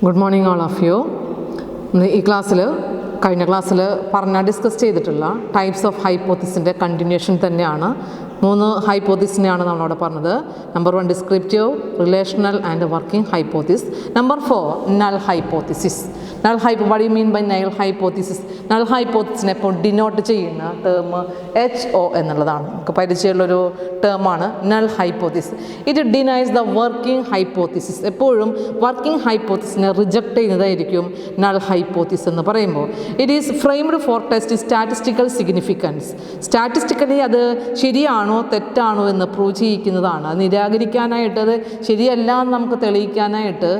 Good morning all of you. ഈ ക്ലാസ്സിൽ കഴിഞ്ഞ ക്ലാസ്സിൽ ഡിസ്കസ് ചെയ്തിട്ടുള്ള ടൈപ്സ് ഓഫ് ഹൈപ്പോത്തിസിൻ്റെ കണ്ടിന്യൂഷൻ തന്നെയാണ്. 3 ഹൈപ്പോത്തിസിനെയാണ് നമ്മളവിടെ പറഞ്ഞത്. Number 1 descriptive, relational and working hypothesis. Number 4 null hypothesis. what do you mean by null hypothesis? Null ഹൈപ്പോത്തിസിനെ ഇപ്പോൾ ഡിനോട്ട് ചെയ്യുന്ന ടേം HO എന്നുള്ളതാണ്. നമുക്ക് പരിചയമുള്ളൊരു ടേമാണ് null hypothesis. It denies the working hypothesis. എപ്പോഴും വർക്കിംഗ് ഹൈപ്പോത്തിസിനെ റിജക്റ്റ് ചെയ്യുന്നതായിരിക്കും നൾ ഹൈപ്പോത്തിസ് എന്ന് പറയുമ്പോൾ. It is framed for test statistical significance. Statistically അത് ശരിയാണോ തെറ്റാണോ എന്ന് പ്രൂവ് ചെയ്യിക്കുന്നതാണ്. നിരാകരിക്കാനായിട്ട് അത് ശരിയല്ല എന്ന് നമുക്ക് തെളിയിക്കാനായിട്ട്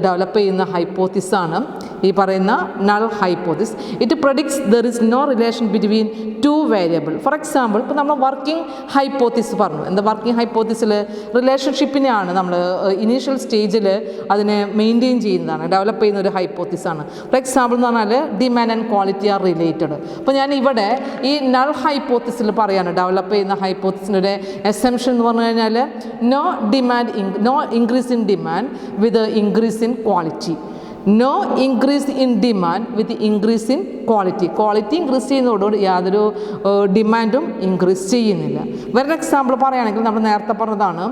ഡെവലപ്പ് ചെയ്യുന്ന ഹൈപ്പോത്തിസാണ് ഈ പറയുന്ന null hypothesis. It predicts there is no relation between 2 variable. For example, ഇപ്പോൾ നമ്മൾ വർക്കിംഗ് ഹൈപ്പോത്തിസ് പറഞ്ഞു. എന്താ വർക്കിംഗ് ഹൈപ്പോത്തിസിൽ റിലേഷൻഷിപ്പിനെയാണ് നമ്മൾ ഇനീഷ്യൽ സ്റ്റേജിൽ അതിനെ മെയിൻറ്റെയിൻ ചെയ്യുന്നതാണ്, ഡെവലപ്പ് ചെയ്യുന്ന ഒരു ഹൈപ്പോത്തിസാണ്. ഫോർ എക്സാമ്പിൾ എന്ന് പറഞ്ഞാൽ demand and quality are related. അപ്പോൾ ഞാൻ ഇവിടെ ഈ നൾ ഹൈപ്പോത്തിസിൽ പറയാണ് ഡെവലപ്പ് ചെയ്യുന്ന ഹൈപ്പോത്തിസിൻ്റെ ഒരു അസംഷൻ എന്ന് പറഞ്ഞു കഴിഞ്ഞാൽ no increase in demand with increase in quality. No increase in demand with increase in quality. Quality increase ചെയ്യുന്നതോടുകൂടി യാതൊരു ഡിമാൻഡും ഇൻക്രീസ് ചെയ്യുന്നില്ല. വേറെ എക്സാമ്പിൾ പറയുകയാണെങ്കിൽ നമ്മൾ നേരത്തെ പറഞ്ഞതാണ്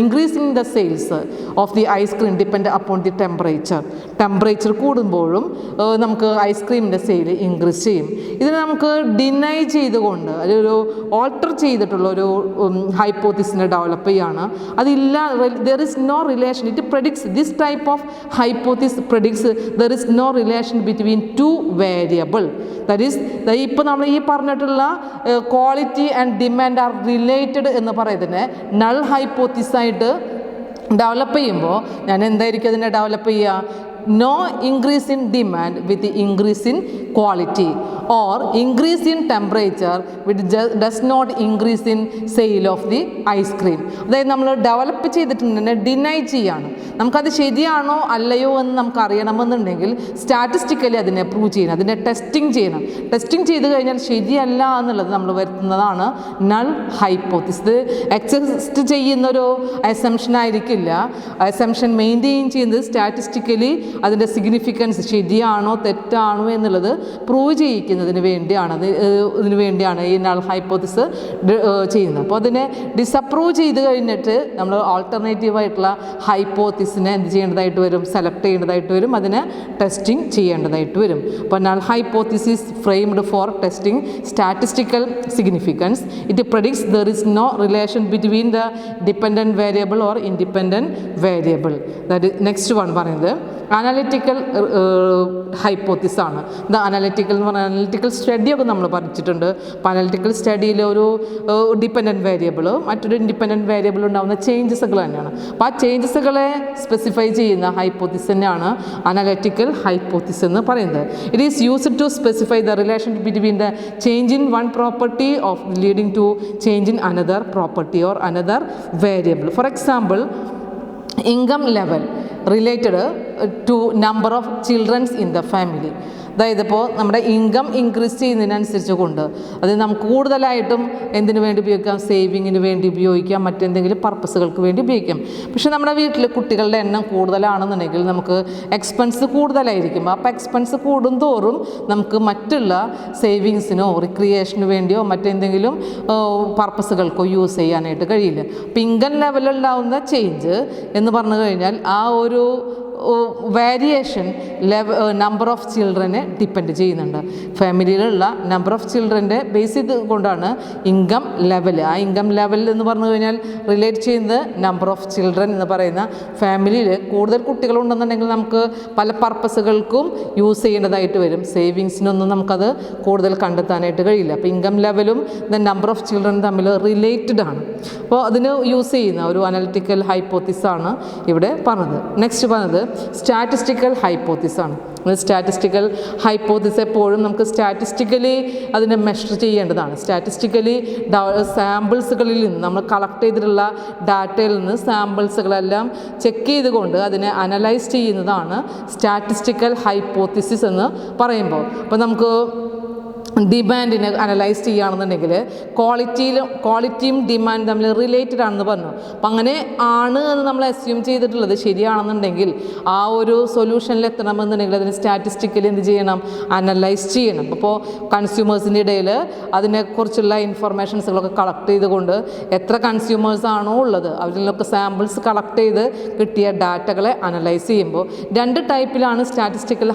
increasing the sales of the ice cream depend upon the temperature. Temperature കൂടുമ്പോഴും നമുക്ക് ഐസ്ക്രീമിൻ്റെ സെയിൽ ഇൻക്രീസ് ചെയ്യും. ഇതിനെ നമുക്ക് ഡിനൈ ചെയ്തുകൊണ്ട് അതൊരു ഓൾട്ടർ ചെയ്തിട്ടുള്ളൊരു ഹൈപ്പോത്തിസിനെ ഡെവലപ്പ് ചെയ്യുകയാണ്. അതില്ല, there is no relation. It predicts this type of hypothesis predicts there is no relation between 2 variable. That is, ഇപ്പോൾ നമ്മൾ ഈ പറഞ്ഞിട്ടുള്ള quality and demand are related എന്ന് പറയുന്നതിനെ നൾ ഹൈപ്പോത്തിസായിട്ട് ഡെവലപ്പ് ചെയ്യുമ്പോൾ ഞാൻ എന്തായിരിക്കും അതിനെ ഡെവലപ്പ് ചെയ്യുക? No increase in demand with increase in quality or increase in temperature with does not increase in sale of the ice cream. അതായത് നമ്മൾ ഡെവലപ്പ് ചെയ്തിട്ടുണ്ടെങ്കിൽ ഡിനൈ ചെയ്യാണ്. നമുക്കത് ശരിയാണോ അല്ലയോ എന്ന് നമുക്ക് അറിയണമെന്നുണ്ടെങ്കിൽ സ്റ്റാറ്റിസ്റ്റിക്കലി അതിനെ പ്രൂവ് ചെയ്യണം, അതിനെ ടെസ്റ്റിംഗ് ചെയ്യണം. ടെസ്റ്റിംഗ് ചെയ്ത് കഴിഞ്ഞാൽ ശരിയല്ല എന്നുള്ളത് നമ്മൾ വരുത്തുന്നതാണ് നൾ ഹൈപ്പോത്തിസ്. ഇത് എക്സിസ്റ്റ് ചെയ്യുന്നൊരു അസംഷൻ ആയിരിക്കില്ല. അസംഷൻ മെയിൻറ്റെയിൻ ചെയ്യുന്നത് സ്റ്റാറ്റിസ്റ്റിക്കലി അതിൻ്റെ സിഗ്നിഫിക്കൻസ് ശരിയാണോ തെറ്റാണോ എന്നുള്ളത് പ്രൂവ് ചെയ്യിക്കുന്നതിന് വേണ്ടിയാണ് ഈ നൾ ഹൈപ്പോത്തിസ് ചെയ്യുന്നത്. അപ്പോൾ അതിനെ ഡിസപ്രൂവ് ചെയ്ത് കഴിഞ്ഞിട്ട് നമ്മൾ ആൾട്ടർനേറ്റീവായിട്ടുള്ള ഹൈപ്പോത്തിസിനെ എന്ത് ചെയ്യേണ്ടതായിട്ട് വരും? സെലക്ട് ചെയ്യേണ്ടതായിട്ട് വരും, അതിനെ ടെസ്റ്റിംഗ് ചെയ്യേണ്ടതായിട്ട് വരും. അപ്പോൾ null hypothesis framed for testing statistical significance. It predicts there is no relation between the dependent variable or independent variable. Next one പറയുന്നത് അനലിറ്റിക്കൽ ഹൈപ്പോത്തിസ് ആണ്. ഇത് അനലിറ്റിക്കൽ എന്ന് പറഞ്ഞാൽ അനലിറ്റിക്കൽ സ്റ്റഡിയൊക്കെ നമ്മൾ പഠിച്ചിട്ടുണ്ട്. അപ്പോൾ അനലിറ്റിക്കൽ സ്റ്റഡിയിൽ ഒരു ഡിപ്പെൻഡൻറ്റ് വേരിയബിൾ മറ്റൊരു ഇൻഡിപെൻഡൻറ്റ് വേരിയബിൾ ഉണ്ടാകുന്ന ചേഞ്ചസുകൾ തന്നെയാണ്. അപ്പോൾ ആ ചേഞ്ചസുകളെ സ്പെസിഫൈ ചെയ്യുന്ന ഹൈപ്പോത്തിസ് തന്നെയാണ് അനലിറ്റിക്കൽ ഹൈപ്പോത്തിസ് എന്ന് പറയുന്നത്. It is used to specify the relation between the change in one property of leading to change in another property or another variable. For example, income level related to number of children in the family. അതായത് ഇപ്പോൾ നമ്മുടെ income increase ചെയ്യുന്നതിനനുസരിച്ച് കൊണ്ട് അത് നമുക്ക് കൂടുതലായിട്ടും എന്തിനു വേണ്ടി ഉപയോഗിക്കാം? സേവിങ്ങിന് വേണ്ടി ഉപയോഗിക്കാം, മറ്റെന്തെങ്കിലും പർപ്പസുകൾക്ക് വേണ്ടി ഉപയോഗിക്കാം. പക്ഷേ നമ്മുടെ വീട്ടിൽ കുട്ടികളുടെ എണ്ണം കൂടുതലാണെന്നുണ്ടെങ്കിൽ നമുക്ക് എക്സ്പെൻസ് കൂടുതലായിരിക്കും. അപ്പോൾ എക്സ്പെൻസ് കൂടുന്തോറും നമുക്ക് മറ്റുള്ള സേവിങ്സിനോ റിക്രിയേഷന് വേണ്ടിയോ മറ്റെന്തെങ്കിലും പർപ്പസുകൾക്കോ യൂസ് ചെയ്യാനായിട്ട് കഴിയില്ല. അപ്പോൾ ഇൻകം ലെവലിലുണ്ടാവുന്ന ചേഞ്ച് എന്ന് പറഞ്ഞു കഴിഞ്ഞാൽ ആ ഒരു വേരിയേഷൻ നമ്പർ ഓഫ് ചിൽഡ്രനെ ഡിപ്പെൻഡ് ചെയ്യുന്നുണ്ട്. ഫാമിലിയിലുള്ള നമ്പർ ഓഫ് ചിൽഡ്രൻ്റെ ബേസ് ചെയ്ത് കൊണ്ടാണ് ഇൻകം ലെവൽ. ആ ഇൻകം ലെവൽ എന്ന് പറഞ്ഞു കഴിഞ്ഞാൽ റിലേറ്റ് ചെയ്യുന്നത് നമ്പർ ഓഫ് ചിൽഡ്രൻ എന്ന് പറയുന്ന ഫാമിലിയിൽ കൂടുതൽ കുട്ടികളുണ്ടെന്നുണ്ടെങ്കിൽ നമുക്ക് പല പർപ്പസുകൾക്കും യൂസ് ചെയ്യേണ്ടതായിട്ട് വരും. സേവിങ്സിനൊന്നും നമുക്കത് കൂടുതൽ കണ്ടെത്താനായിട്ട് കഴിയില്ല. അപ്പോൾ ഇൻകം ലെവലും ദ നമ്പർ ഓഫ് ചിൽഡ്രൻ തമ്മിൽ റിലേറ്റഡ് ആണ്. അപ്പോൾ അതിന് യൂസ് ചെയ്യുന്ന ഒരു അനലിറ്റിക്കൽ ഹൈപ്പോത്തിസാണ് ഇവിടെ പറഞ്ഞത്. നെക്സ്റ്റ് പറഞ്ഞത് സ്റ്റാറ്റിസ്റ്റിക്കൽ ഹൈപ്പോത്തിസ് ആണ്. സ്റ്റാറ്റിസ്റ്റിക്കൽ ഹൈപ്പോത്തിസ് എപ്പോഴും നമുക്ക് സ്റ്റാറ്റിസ്റ്റിക്കലി അതിനെ മെഷർ ചെയ്യേണ്ടതാണ്. സ്റ്റാറ്റിസ്റ്റിക്കലി സാമ്പിൾസുകളിൽ നിന്ന് നമ്മൾ കളക്ട് ചെയ്തിട്ടുള്ള ഡാറ്റയിൽ നിന്ന് സാമ്പിൾസുകളെല്ലാം ചെക്ക് ചെയ്തുകൊണ്ട് അതിനെ അനലൈസ് ചെയ്യുന്നതാണ് സ്റ്റാറ്റിസ്റ്റിക്കൽ ഹൈപ്പോത്തിസിസ് എന്ന് പറയുമ്പോൾ. അപ്പോൾ നമുക്ക് ഡിമാൻഡിനെ അനലൈസ് ചെയ്യുകയാണെന്നുണ്ടെങ്കിൽ ക്വാളിറ്റിയും ഡിമാൻഡും തമ്മിൽ റിലേറ്റഡ് ആണെന്ന് പറഞ്ഞു. അപ്പം അങ്ങനെ ആണ് എന്ന് നമ്മൾ അസ്യൂം ചെയ്തിട്ടുള്ളത് ശരിയാണെന്നുണ്ടെങ്കിൽ ആ ഒരു സൊല്യൂഷനിൽ എത്തണമെന്നുണ്ടെങ്കിൽ അതിന് സ്റ്റാറ്റിസ്റ്റിക്കലി എന്ത് ചെയ്യണം, അനലൈസ് ചെയ്യണം. അപ്പോൾ കൺസ്യൂമേഴ്സിൻ്റെ ഇടയിൽ അതിനെക്കുറിച്ചുള്ള ഇൻഫർമേഷൻസുകളൊക്കെ കളക്ട് ചെയ്തുകൊണ്ട് എത്ര കൺസ്യൂമേഴ്സ് ആണോ ഉള്ളത് അവരിലൊക്കെ സാമ്പിൾസ് കളക്ട് ചെയ്ത് കിട്ടിയ ഡാറ്റകളെ അനലൈസ് ചെയ്യുമ്പോൾ രണ്ട് ടൈപ്പിലാണ് സ്റ്റാറ്റിസ്റ്റിക്കൽ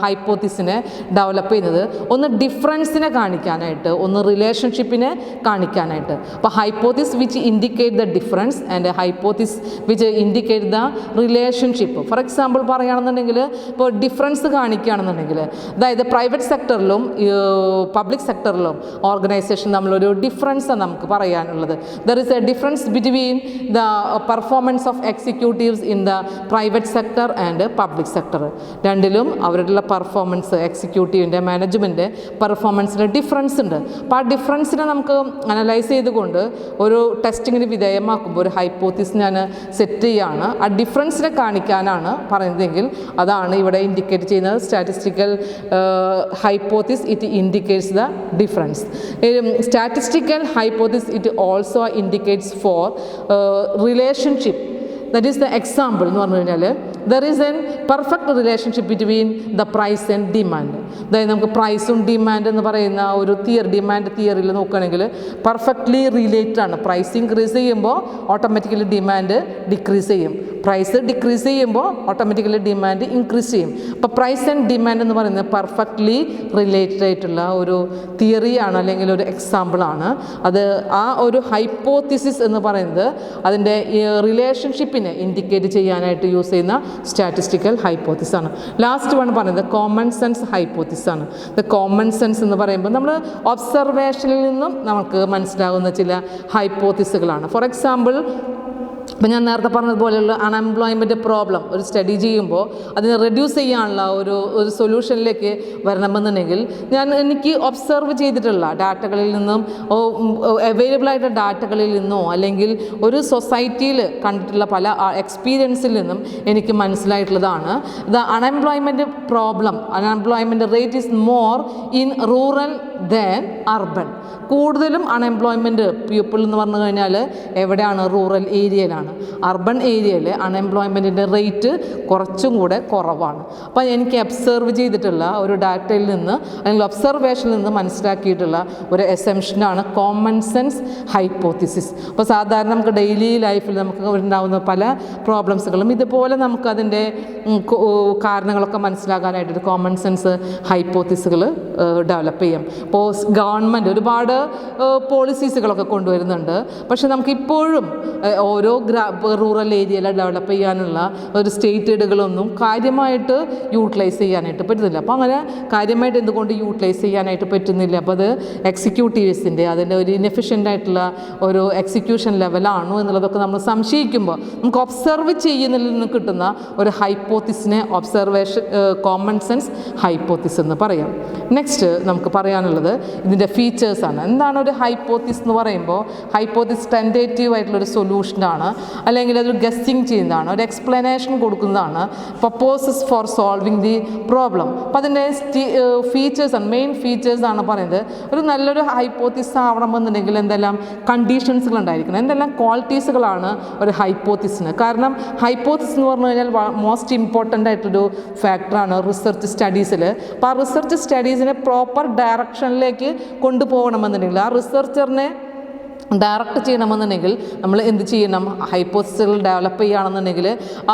ഹൈപ്പോത്തിസിനെ ഡെവലപ്പ് ചെയ്യുന്നത്. ഒന്ന് ഡിഫറൻസിനെ കാണിക്കാനായിട്ട്, ഒന്ന് റിലേഷൻഷിപ്പിനെ കാണിക്കാനായിട്ട്. അപ്പോൾ hypothesis which indicate the difference and hypothesis which indicate the relationship. For example പറയുകയാണെന്നുണ്ടെങ്കിൽ ഇപ്പോൾ ഡിഫറൻസ് കാണിക്കുകയാണെന്നുണ്ടെങ്കിൽ അതായത് പ്രൈവറ്റ് സെക്ടറിലും പബ്ലിക് സെക്ടറിലും ഓർഗനൈസേഷൻ തമ്മിലൊരു ഡിഫറൻസാണ് നമുക്ക് പറയാനുള്ളത്. There is A difference between the performance of executives in the private sector and public sector. രണ്ടിലും അവരുടെ performance, എക്സിക്യൂട്ടീവിൻ്റെ management പെർഫോമൻസിൽ difference ഉണ്ട്. അപ്പോൾ ആ ഡിഫറൻസിനെ നമുക്ക് അനലൈസ് ചെയ്തുകൊണ്ട് ഒരു ടെസ്റ്റിങ്ങിന് വിധേയമാക്കുമ്പോൾ ഒരു ഹൈപ്പോത്തിസ് ഞാൻ സെറ്റ് ചെയ്യുകയാണ്. ആ ഡിഫറൻസിനെ കാണിക്കാനാണ് പറയുന്നതെങ്കിൽ അതാണ് ഇവിടെ ഇൻഡിക്കേറ്റ് ചെയ്യുന്നത് statistical hypothesis. It indicates the difference. Statistical hypothesis it also indicates for relationship. That is the example എന്ന് പറഞ്ഞു കഴിഞ്ഞാൽ there is an perfect relationship between the price and demand. അതായത് നമുക്ക് പ്രൈസും ഡിമാൻഡ് എന്ന് പറയുന്ന ഒരു ഡിമാൻഡ് തിയറിയിൽ നോക്കുകയാണെങ്കിൽ പെർഫെക്റ്റ്ലി റിലേറ്റഡ് ആണ്. പ്രൈസ് ഇൻക്രീസ് ചെയ്യുമ്പോൾ ഓട്ടോമാറ്റിക്കലി ഡിമാൻഡ് ഡിക്രീസ് ചെയ്യും, പ്രൈസ് ഡിക്രീസ് ചെയ്യുമ്പോൾ ഓട്ടോമാറ്റിക്കലി ഡിമാൻഡ് ഇൻക്രീസ് ചെയ്യും. അപ്പോൾ പ്രൈസ് ആൻഡ് ഡിമാൻഡ് എന്ന് പറയുന്നത് പെർഫെക്റ്റ്ലി റിലേറ്റഡ് ആയിട്ടുള്ള ഒരു തിയറിയാണ്, അല്ലെങ്കിൽ ഒരു എക്സാമ്പിളാണ്. അത് ആ ഒരു ഹൈപ്പോത്തിസിസ് എന്ന് പറയുന്നത് അതിൻ്റെ റിലേഷൻഷിപ്പിനെ ഇൻഡിക്കേറ്റ് ചെയ്യാനായിട്ട് യൂസ് ചെയ്യുന്ന സ്റ്റാറ്റിസ്റ്റിക്കൽ ഹൈപ്പോത്തിസ് ആണ്. ലാസ്റ്റ് വൺ പറയുന്നത് കോമൺ സെൻസ് ഹൈപ്പോത്തിസ് ആണ്. ദ കോമൺ സെൻസ് എന്ന് പറയുമ്പോൾ നമ്മൾ ഒബ്സർവേഷനിൽ നിന്നും നമുക്ക് മനസ്സിലാകുന്ന ചില ഹൈപ്പോത്തിസുകളാണ്. ഫോർ എക്സാമ്പിൾ, ഇപ്പം ഞാൻ നേരത്തെ പറഞ്ഞതുപോലെയുള്ള അൺഎംപ്ലോയ്മെൻറ്റ് പ്രോബ്ലം ഒരു സ്റ്റഡി ചെയ്യുമ്പോൾ അതിനെ റെഡ്യൂസ് ചെയ്യാനുള്ള ഒരു സൊല്യൂഷനിലേക്ക് വരണമെന്നുണ്ടെങ്കിൽ എനിക്ക് ഒബ്സർവ് ചെയ്തിട്ടുള്ള ഡാറ്റകളിൽ നിന്നും അവൈലബിൾ ആയിട്ടുള്ള ഡാറ്റകളിൽ നിന്നോ അല്ലെങ്കിൽ ഒരു സൊസൈറ്റിയിൽ കണ്ടിട്ടുള്ള പല എക്സ്പീരിയൻസിൽ നിന്നും എനിക്ക് മനസ്സിലായിട്ടുള്ളതാണ് the unemployment problem, unemployment rate is more in rural than urban. കൂടുതലും അൺഎംപ്ലോയ്മെൻറ്റ് പീപ്പിൾ എന്ന് പറഞ്ഞു കഴിഞ്ഞാൽ എവിടെയാണ്? റൂറൽ ഏരിയയിലാണ്. അർബൻ ഏരിയയിൽ അൺഎംപ്ലോയ്മെൻറ്റിൻ്റെ റേറ്റ് കുറച്ചും കൂടെ കുറവാണ്. അപ്പോൾ എനിക്ക് ഒബ്സർവ് ചെയ്തിട്ടുള്ള ഒരു ഡാറ്റയിൽ നിന്ന് അല്ലെങ്കിൽ ഒബ്സർവേഷനിൽ നിന്ന് മനസ്സിലാക്കിയിട്ടുള്ള ഒരു എസംഷനാണ് കോമൺ സെൻസ് ഹൈപ്പോത്തിസിസ്. അപ്പോൾ സാധാരണ നമുക്ക് ഡെയിലി ലൈഫിൽ നമുക്ക് ഉണ്ടാകുന്ന പല പ്രോബ്ലംസുകളും ഇതുപോലെ നമുക്കതിൻ്റെ കാരണങ്ങളൊക്കെ മനസ്സിലാക്കാനായിട്ടൊരു കോമൺ സെൻസ് ഹൈപ്പോത്തിസുകൾ ഡെവലപ്പ് ചെയ്യാം. ഇപ്പോൾ ഗവൺമെൻറ് ഒരുപാട് പോളിസീസുകളൊക്കെ കൊണ്ടുവരുന്നുണ്ട്. പക്ഷേ നമുക്കിപ്പോഴും ഓരോ റൂറൽ ഏരിയയിൽ ഡെവലപ്പ് ചെയ്യാനുള്ള ഒരു സ്റ്റേറ്റ് എയ്ഡുകളൊന്നും കാര്യമായിട്ട് യൂട്ടിലൈസ് ചെയ്യാനായിട്ട് പറ്റുന്നില്ല. അപ്പോൾ അങ്ങനെ കാര്യമായിട്ട് എന്തുകൊണ്ട് യൂട്ടിലൈസ് ചെയ്യാനായിട്ട് പറ്റുന്നില്ല? അപ്പോൾ അത് എക്സിക്യൂട്ടീവ്സിൻ്റെ അതിൻ്റെ ഒരു ഇൻഎഫിഷ്യൻ്റ് ആയിട്ടുള്ള ഒരു എക്സിക്യൂഷൻ ലെവലാണോ എന്നുള്ളതൊക്കെ നമ്മൾ സംശയിക്കുമ്പോൾ നമുക്ക് ഒബ്സർവ് ചെയ്യുന്നതിൽ നിന്ന് കിട്ടുന്ന ഒരു ഹൈപ്പോത്തിസിനെ കോമൺ സെൻസ് ഹൈപ്പോത്തിസ് എന്ന് പറയാം. നെക്സ്റ്റ് നമുക്ക് പറയാനുള്ളത് ഇതിൻ്റെ ഫീച്ചേഴ്സാണ്. എന്താണ് ഒരു ഹൈപ്പോത്തിസ് എന്ന് പറയുമ്പോൾ? ഹൈപ്പോത്തിസ് ടെൻറ്റേറ്റീവ് ആയിട്ടുള്ളൊരു സൊല്യൂഷനാണ്, അല്ലെങ്കിൽ അതൊരു ഗസ്സിങ് ചെയ്യുന്നതാണ്, ഒരു എക്സ്പ്ലനേഷൻ കൊടുക്കുന്നതാണ്, proposes four solving the problem. അപ്പോൾ അതിൻ്റെ ഫീച്ചേഴ്സാണ്, മെയിൻ ഫീച്ചേഴ്സാണ് പറയുന്നത്. ഒരു നല്ലൊരു ഹൈപ്പോത്തിസ് ആവണമെന്നുണ്ടെങ്കിൽ എന്തെല്ലാം കണ്ടീഷൻസുകൾ ഉണ്ടായിരിക്കണം, എന്തെല്ലാം ക്വാളിറ്റീസുകളാണ് ഒരു ഹൈപ്പോത്തിസിന്. കാരണം ഹൈപ്പോത്തിസ് എന്ന് പറഞ്ഞു കഴിഞ്ഞാൽ മോസ്റ്റ് ഇമ്പോർട്ടൻ്റ് ആയിട്ടൊരു ഫാക്ടറാണ് റിസർച്ച് സ്റ്റഡീസിൽ. അപ്പോൾ ആ റിസർച്ച് സ്റ്റഡീസിനെ പ്രോപ്പർ ഡയറക്ഷനിലേക്ക് കൊണ്ടുപോകണമെന്നുണ്ടെങ്കിൽ ആ റിസർച്ചറിനെ ഡയറക്റ്റ് ചെയ്യണമെന്നുണ്ടെങ്കിൽ നമ്മൾ എന്ത് ചെയ്യണം? ഹൈപ്പോത്തിസുകൾ ഡെവലപ്പ് ചെയ്യുകയാണെന്നുണ്ടെങ്കിൽ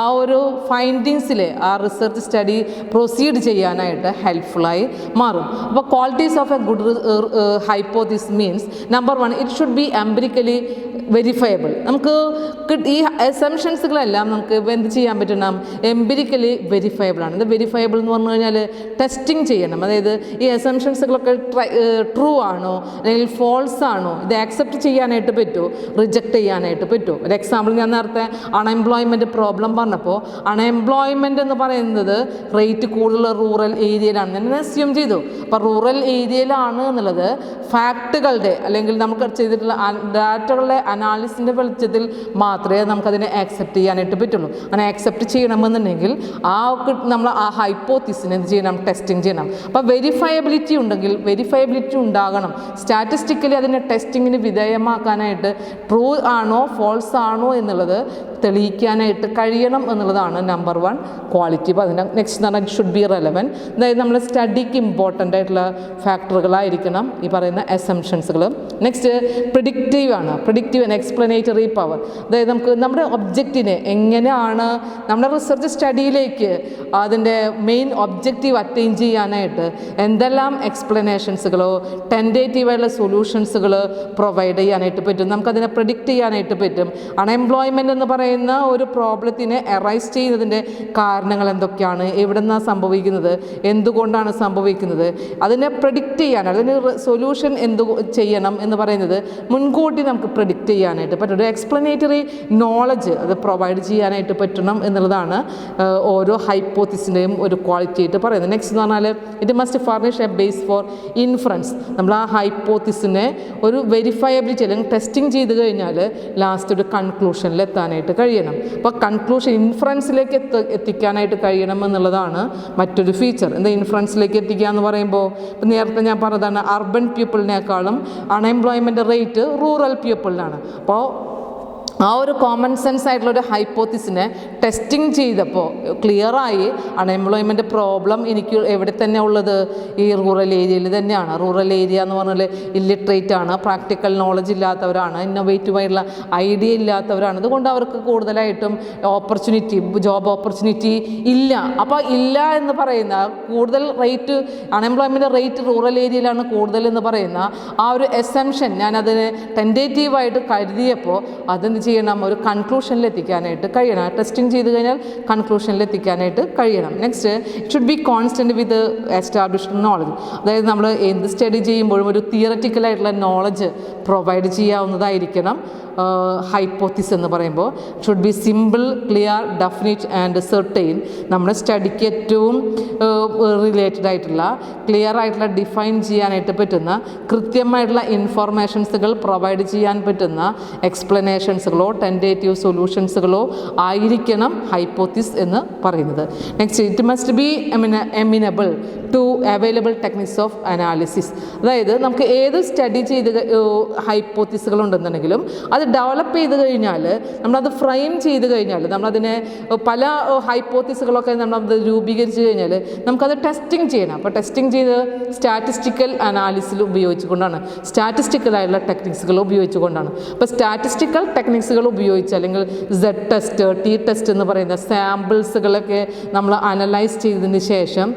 ആ ഒരു ഫൈൻഡിങ്സിൽ ആ റിസർച്ച് സ്റ്റഡി പ്രൊസീഡ് ചെയ്യാനായിട്ട് ഹെൽപ്ഫുള്ളായി മാറും. അപ്പോൾ qualities of A good hypothesis means number 1, it should B empirically verifiable. നമുക്ക് ഈ അസംഷൻസുകളെല്ലാം നമുക്ക് എന്ത് ചെയ്യാൻ പറ്റണം? എംപിരിക്കലി വെരിഫയബിൾ ആണ്. ഇത് വെരിഫയബിൾ എന്ന് പറഞ്ഞു കഴിഞ്ഞാൽ ടെസ്റ്റിംഗ് ചെയ്യണം. അതായത് ഈ അസംഷൻസുകളൊക്കെ ട്രൂ ആണോ അല്ലെങ്കിൽ ഫോൾസ് ആണോ, ഇത് ആക്സെപ്റ്റ് ചെയ്യാനായിട്ട് പറ്റുമോ, റിജക്റ്റ് ചെയ്യാനായിട്ട് പറ്റുമോ? ഒരു എക്സാമ്പിൾ ഞാൻ നേരത്തെ അൺഎംപ്ലോയ്മെൻറ്റ് പ്രോബ്ലം പറഞ്ഞപ്പോൾ അൺഎംപ്ലോയ്മെൻറ്റ് എന്ന് പറയുന്നത് റേറ്റ് കൂടുതൽ റൂറൽ ഏരിയയിലാണ് ഞാൻ അസ്യൂം ചെയ്തു. അപ്പോൾ റൂറൽ ഏരിയയിലാണ് എന്നുള്ളത് ഫാക്റ്റുകളുടെ അല്ലെങ്കിൽ നമുക്ക് ചെയ്തിട്ടുള്ള ഡാറ്റകളുടെ അനാലിസിൻ്റെ വെളിച്ചത്തിൽ മാത്രമേ നമുക്കതിനെ ആക്സെപ്റ്റ് ചെയ്യാനായിട്ട് പറ്റുള്ളൂ. അങ്ങനെ ആക്സെപ്റ്റ് ചെയ്യണമെന്നുണ്ടെങ്കിൽ നമ്മൾ ആ ഹൈപ്പോത്തിസിനെ എന്ത് ചെയ്യണം, ടെസ്റ്റിംഗ് ചെയ്യണം. അപ്പോൾ വെരിഫയബിലിറ്റി ഉണ്ടെങ്കിൽ വെരിഫയബിലിറ്റി ഉണ്ടാകണം. സ്റ്റാറ്റിസ്റ്റിക്കലി അതിനെ ടെസ്റ്റിങ്ങിന് വിധേയമാക്കാനായിട്ട് ട്രൂ ആണോ ഫോൾസ് ആണോ എന്നുള്ളത് തെളിയിക്കാനായിട്ട് കഴിയണം എന്നുള്ളതാണ് നമ്പർ 1 ക്വാളിറ്റി. അപ്പോൾ അതിൻ്റെ നെക്സ്റ്റ് എന്ന് പറഞ്ഞാൽ ഇറ്റ് ഷുഡ് ബി റെലവൻറ്റ്. അതായത് നമ്മൾ സ്റ്റഡിക്ക് ഇമ്പോർട്ടൻ്റ് ആയിട്ടുള്ള ഫാക്ടറുകളായിരിക്കണം ഈ പറയുന്ന അസംഷൻസുകൾ. നെക്സ്റ്റ് പ്രിഡിക്റ്റീവ് ആണ്. Predictive and explanatory power. അതായത് നമുക്ക് നമ്മുടെ ഒബ്ജക്റ്റിനെ എങ്ങനെയാണ് നമ്മുടെ റിസർച്ച് സ്റ്റഡിയിലേക്ക് അതിൻ്റെ മെയിൻ ഒബ്ജക്റ്റീവ് അറ്റൈൻ ചെയ്യാനായിട്ട് എന്തെല്ലാം എക്സ്പ്ലനേഷൻസുകളോ ടെൻറ്റേറ്റീവായിട്ടുള്ള സൊല്യൂഷൻസുകൾ പ്രൊവൈഡ് ചെയ്യാനായിട്ട് പറ്റും, നമുക്കതിനെ പ്രിഡിക്റ്റ് ചെയ്യാനായിട്ട് പറ്റും. അൺഎംപ്ലോയ്മെൻറ്റ് എന്ന് പറയുന്ന ഒരു പ്രോബ്ലത്തിനെ അറൈസ് ചെയ്യുന്നതിൻ്റെ കാരണങ്ങൾ എന്തൊക്കെയാണ്, എവിടെ നിന്നാണ് സംഭവിക്കുന്നത്, എന്തുകൊണ്ടാണ് സംഭവിക്കുന്നത്, അതിനെ പ്രെഡിക്റ്റ് ചെയ്യാൻ, അതിന് സൊല്യൂഷൻ എന്ത് ചെയ്യണം എന്ന് പറയുന്നത് മുൻകൂട്ടി നമുക്ക് പ്രെഡിക്റ്റ് ചെയ്യാനായിട്ട് പറ്റും. ഒരു എക്സ്പ്ലനേറ്ററി നോളജ് അത് പ്രൊവൈഡ് ചെയ്യാനായിട്ട് പറ്റണം എന്നുള്ളതാണ് ഓരോ ഹൈപ്പോത്തിസിൻ്റെയും ഒരു ക്വാളിറ്റി ആയിട്ട് പറയുന്നത്. നെക്സ്റ്റ് എന്ന് പറഞ്ഞാൽ it must furnish a base for inference. നമ്മൾ ആ ഹൈപ്പോത്തിസിനെ ഒരു വെരിഫയബിലിറ്റി അല്ലെങ്കിൽ ടെസ്റ്റിംഗ് ചെയ്ത് കഴിഞ്ഞാൽ ലാസ്റ്റ് ഒരു കൺക്ലൂഷനിൽ എത്താനായിട്ട് കഴിയണം. അപ്പോൾ കൺക്ലൂഷൻ ഇൻഫറൻസിലേക്ക് എത്തിക്കാനായിട്ട് കഴിയണം എന്നുള്ളതാണ് മറ്റൊരു ഫീച്ചർ. എന്താ ഇൻഫറൻസിലേക്ക് എത്തിക്കുക എന്ന് പറയുമ്പോൾ ഇപ്പം നേരത്തെ ഞാൻ പറഞ്ഞതാണ് അർബൻ പീപ്പിളിനേക്കാളും അൺഎംപ്ലോയ്മെൻറ്റ് റേറ്റ് റൂറൽ പീപ്പിളിനാണ്. അപ്പോൾ ആ ഒരു കോമൺ സെൻസ് ആയിട്ടുള്ളൊരു ഹൈപ്പോത്തിസിനെ ടെസ്റ്റിംഗ് ചെയ്തപ്പോൾ ക്ലിയറായി അൺഎംപ്ലോയ്മെൻറ്റ് പ്രോബ്ലം എനിക്ക് എവിടെ തന്നെ ഉള്ളത്, ഈ റൂറൽ ഏരിയയിൽ തന്നെയാണ്. റൂറൽ ഏരിയ എന്ന് പറഞ്ഞാൽ ഇല്ലിട്രേറ്റ് ആണ്, പ്രാക്ടിക്കൽ നോളജ് ഇല്ലാത്തവരാണ്, ഇന്നോവേറ്റീവായിട്ടുള്ള ഐഡിയ ഇല്ലാത്തവരാണ്. അതുകൊണ്ട് അവർക്ക് കൂടുതലായിട്ടും ജോബ് ഓപ്പർച്യൂണിറ്റി ഇല്ല. അപ്പോൾ ഇല്ല എന്ന് പറയുന്ന കൂടുതൽ റേറ്റ് അൺഎംപ്ലോയ്മെൻറ്റ് റേറ്റ് റൂറൽ ഏരിയയിലാണ് കൂടുതൽ എന്ന് പറയുന്ന ആ ഒരു എസംഷൻ ഞാനതിനെ ടെൻറ്റേറ്റീവായിട്ട് കരുതിയപ്പോൾ അതെന്ത് ചെയ്യണം, ഒരു കൺക്ലൂഷനിൽ എത്തിക്കാനായിട്ട് കഴിയണം. ടെസ്റ്റിംഗ് ചെയ്ത് കഴിഞ്ഞാൽ കൺക്ലൂഷനിൽ എത്തിക്കാനായിട്ട് കഴിയണം. Next it should B constant with established knowledge. അതായത് നമ്മൾ എന്ത് സ്റ്റഡി ചെയ്യുമ്പോഴും ഒരു തിയററ്റിക്കലായിട്ടുള്ള നോളജ് പ്രൊവൈഡ് ചെയ്യാവുന്നതായിരിക്കണം. ഹൈപ്പോത്തിസ് എന്ന് പറയുമ്പോൾ should be simple, clear, definite and certain. നമ്മുടെ സ്റ്റഡിക്ക് ഏറ്റവും റിലേറ്റഡ് ആയിട്ടുള്ള ക്ലിയർ ആയിട്ടുള്ള ഡിഫൈൻ ചെയ്യാനായിട്ട് പറ്റുന്ന കൃത്യമായിട്ടുള്ള ഇൻഫോർമേഷൻസുകൾ പ്രൊവൈഡ് ചെയ്യാൻ പറ്റുന്ന എക്സ്പ്ലനേഷൻസുകളോ ടെൻറ്റേറ്റീവ് സൊല്യൂഷൻസുകളോ ആയിരിക്കണം ഹൈപ്പോത്തിസ് എന്ന് പറയുന്നത്. Next it must be amenable to available techniques of analysis. അതായത് നമുക്ക് ഏത് സ്റ്റഡി ചെയ്ത് ഹൈപ്പോത്തിസുകൾ ഉണ്ടെന്നുണ്ടെങ്കിലും അത് ഡെവലപ്പ് ചെയ്ത് കഴിഞ്ഞാൽ നമ്മളത് ഫ്രെയിം ചെയ്ത് കഴിഞ്ഞാൽ നമ്മളതിനെ പല ഹൈപ്പോത്തിസുകളൊക്കെ നമ്മളത് രൂപീകരിച്ച് കഴിഞ്ഞാൽ നമുക്കത് ടെസ്റ്റിംഗ് ചെയ്യണം. അപ്പോൾ ടെസ്റ്റിംഗ് ചെയ്ത് സ്റ്റാറ്റിസ്റ്റിക്കൽ അനാലിസിൽ ഉപയോഗിച്ചുകൊണ്ടാണ്, സ്റ്റാറ്റിസ്റ്റിക്കലായിട്ടുള്ള ടെക്നിക്സുകൾ ഉപയോഗിച്ചുകൊണ്ടാണ്. അപ്പോൾ സ്റ്റാറ്റിസ്റ്റിക്കൽ ടെക്നിക്സുകൾ ഉപയോഗിച്ച് അല്ലെങ്കിൽ സെഡ് ടെസ്റ്റ്, ടി ടെസ്റ്റ് എന്ന് പറയുന്ന സാമ്പിൾസുകളൊക്കെ നമ്മൾ അനലൈസ് ചെയ്തതിന് ശേഷം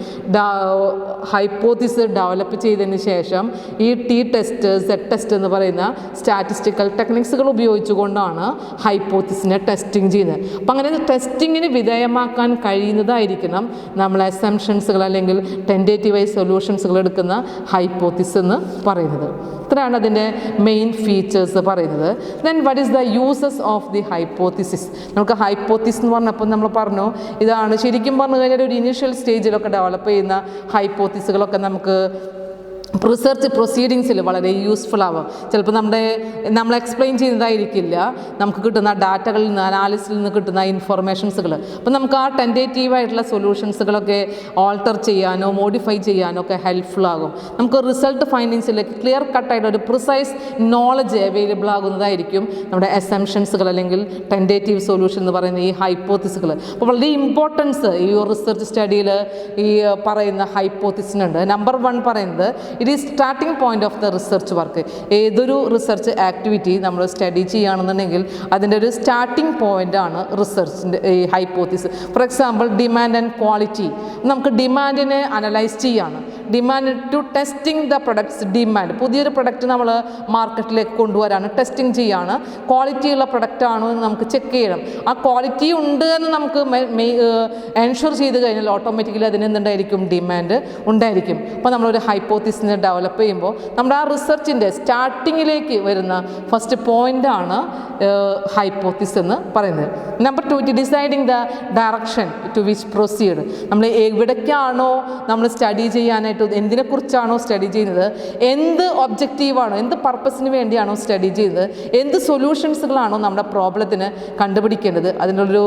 ഹൈപ്പോത്തിസ് ഡെവലപ്പ് ചെയ്തതിന് ശേഷം ഈ ടി ടെസ്റ്റ്, സെഡ് ടെസ്റ്റ് എന്ന് പറയുന്ന സ്റ്റാറ്റിസ്റ്റിക്കൽ ടെക്നിക്സുകൾ ഉപയോഗിച്ചുകൊണ്ടാണ് ഹൈപ്പോത്തിസിനെ ടെസ്റ്റിംഗ് ചെയ്യുന്നത്. അപ്പം അങ്ങനെ ടെസ്റ്റിങ്ങിന് വിധേയമാക്കാൻ കഴിയുന്നതായിരിക്കണം നമ്മൾ അസംഷൻസുകൾ അല്ലെങ്കിൽ ടെൻറ്റേറ്റീവായി സൊല്യൂഷൻസുകൾ എടുക്കുന്ന ഹൈപ്പോത്തിസ് എന്ന് പറയുന്നത്. ഇത്രയാണ് അതിൻ്റെ മെയിൻ ഫീച്ചേഴ്സ് പറയുന്നത്. Then what is the uses of the hypothesis. നമുക്ക് ഹൈപ്പോത്തിസ് എന്ന് പറഞ്ഞപ്പോൾ നമ്മൾ പറഞ്ഞു ഇതാണ് ശരിക്കും പറഞ്ഞു കഴിഞ്ഞാൽ ഒരു ഇനീഷ്യൽ സ്റ്റേജിലൊക്കെ ഡെവലപ്പ് ചെയ്യുന്ന ഹൈപ്പോത്തിസുകളൊക്കെ നമുക്ക് റിസർച്ച് പ്രൊസീഡിങ്സിൽ വളരെ യൂസ്ഫുൾ ആവാം. ചിലപ്പോൾ നമ്മൾ എക്സ്പ്ലെയിൻ ചെയ്യുന്നതായിരിക്കില്ല നമുക്ക് കിട്ടുന്ന ഡാറ്റകളിൽ നിന്ന്, അനാലിസിൽ നിന്ന് കിട്ടുന്ന ഇൻഫോർമേഷൻസുകൾ. അപ്പോൾ നമുക്ക് ആ ടെൻറ്റേറ്റീവായിട്ടുള്ള സൊല്യൂഷൻസുകളൊക്കെ ഓൾട്ടർ ചെയ്യാനോ മോഡിഫൈ ചെയ്യാനോ ഒക്കെ ഹെൽപ്ഫുൾ ആകും. നമുക്ക് റിസൾട്ട് ഫൈൻഡിങ്സിലേക്ക് ക്ലിയർ കട്ടായിട്ട് ഒരു പ്രിസൈസ് നോളജ് അവൈലബിൾ ആകുന്നതായിരിക്കും നമ്മുടെ അസംഷൻസുകൾ അല്ലെങ്കിൽ ടെൻറ്റേറ്റീവ് സൊല്യൂഷൻ എന്ന് പറയുന്ന ഈ ഹൈപ്പോത്തിസുകൾ. അപ്പോൾ വളരെ ഇമ്പോർട്ടൻസ് ഈ റിസർച്ച് സ്റ്റഡിയിൽ ഈ പറയുന്ന ഹൈപ്പോത്തിസിനുണ്ട്. നമ്പർ 1 പറയുന്നത് it is starting point of the research work. ഏതൊരു റിസർച്ച് ആക്ടിവിറ്റി നമ്മൾ സ്റ്റഡി ചെയ്യുകയാണെന്നുണ്ടെങ്കിൽ അതിൻ്റെ ഒരു സ്റ്റാർട്ടിംഗ് പോയിൻ്റാണ് റിസർച്ചിൻ്റെ ഈ hypothesis. For example demand and quality. നമുക്ക് ഡിമാൻഡിനെ അനലൈസ് ചെയ്യുകയാണ്. Demand to testing the products demand. പുതിയൊരു പ്രൊഡക്റ്റ് നമ്മൾ മാർക്കറ്റിലേക്ക് കൊണ്ടുവരാണ്, ടെസ്റ്റിംഗ് ചെയ്യാണ്, ക്വാളിറ്റിയുള്ള പ്രൊഡക്റ്റ് ആണോ എന്ന് നമുക്ക് ചെക്ക് ചെയ്യണം. ആ ക്വാളിറ്റി ഉണ്ട് എന്ന് നമുക്ക് എൻഷുർ ചെയ്ത് കഴിഞ്ഞാൽ ഓട്ടോമാറ്റിക്കലി അതിന് എന്തുണ്ടായിരിക്കും, ഡിമാൻഡ് ഉണ്ടായിരിക്കും. അപ്പോൾ നമ്മളൊരു ഹൈപ്പോത്തിസിനെ ഡെവലപ്പ് ചെയ്യുമ്പോൾ നമ്മുടെ ആ റിസർച്ചിൻ്റെ സ്റ്റാർട്ടിങ്ങിലേക്ക് വരുന്ന ഫസ്റ്റ് പോയിൻ്റാണ് ഹൈപ്പോത്തിസ് എന്ന് പറയുന്നത്. Number 2, it deciding the direction to which proceed. നമ്മൾ എവിടേക്കാണോ നമ്മൾ സ്റ്റഡി ചെയ്യാനായിട്ട്, എന്തിനെക്കുറിച്ചാണോ സ്റ്റഡി ചെയ്യുന്നത്, എന്ത് ഒബ്ജക്റ്റീവാണോ, എന്ത് പർപ്പസിന് വേണ്ടിയാണോ സ്റ്റഡി ചെയ്യുന്നത്, എന്ത് സൊല്യൂഷൻസുകളാണോ നമ്മുടെ പ്രോബ്ലത്തിന് കണ്ടുപിടിക്കേണ്ടത്, അതിനൊരു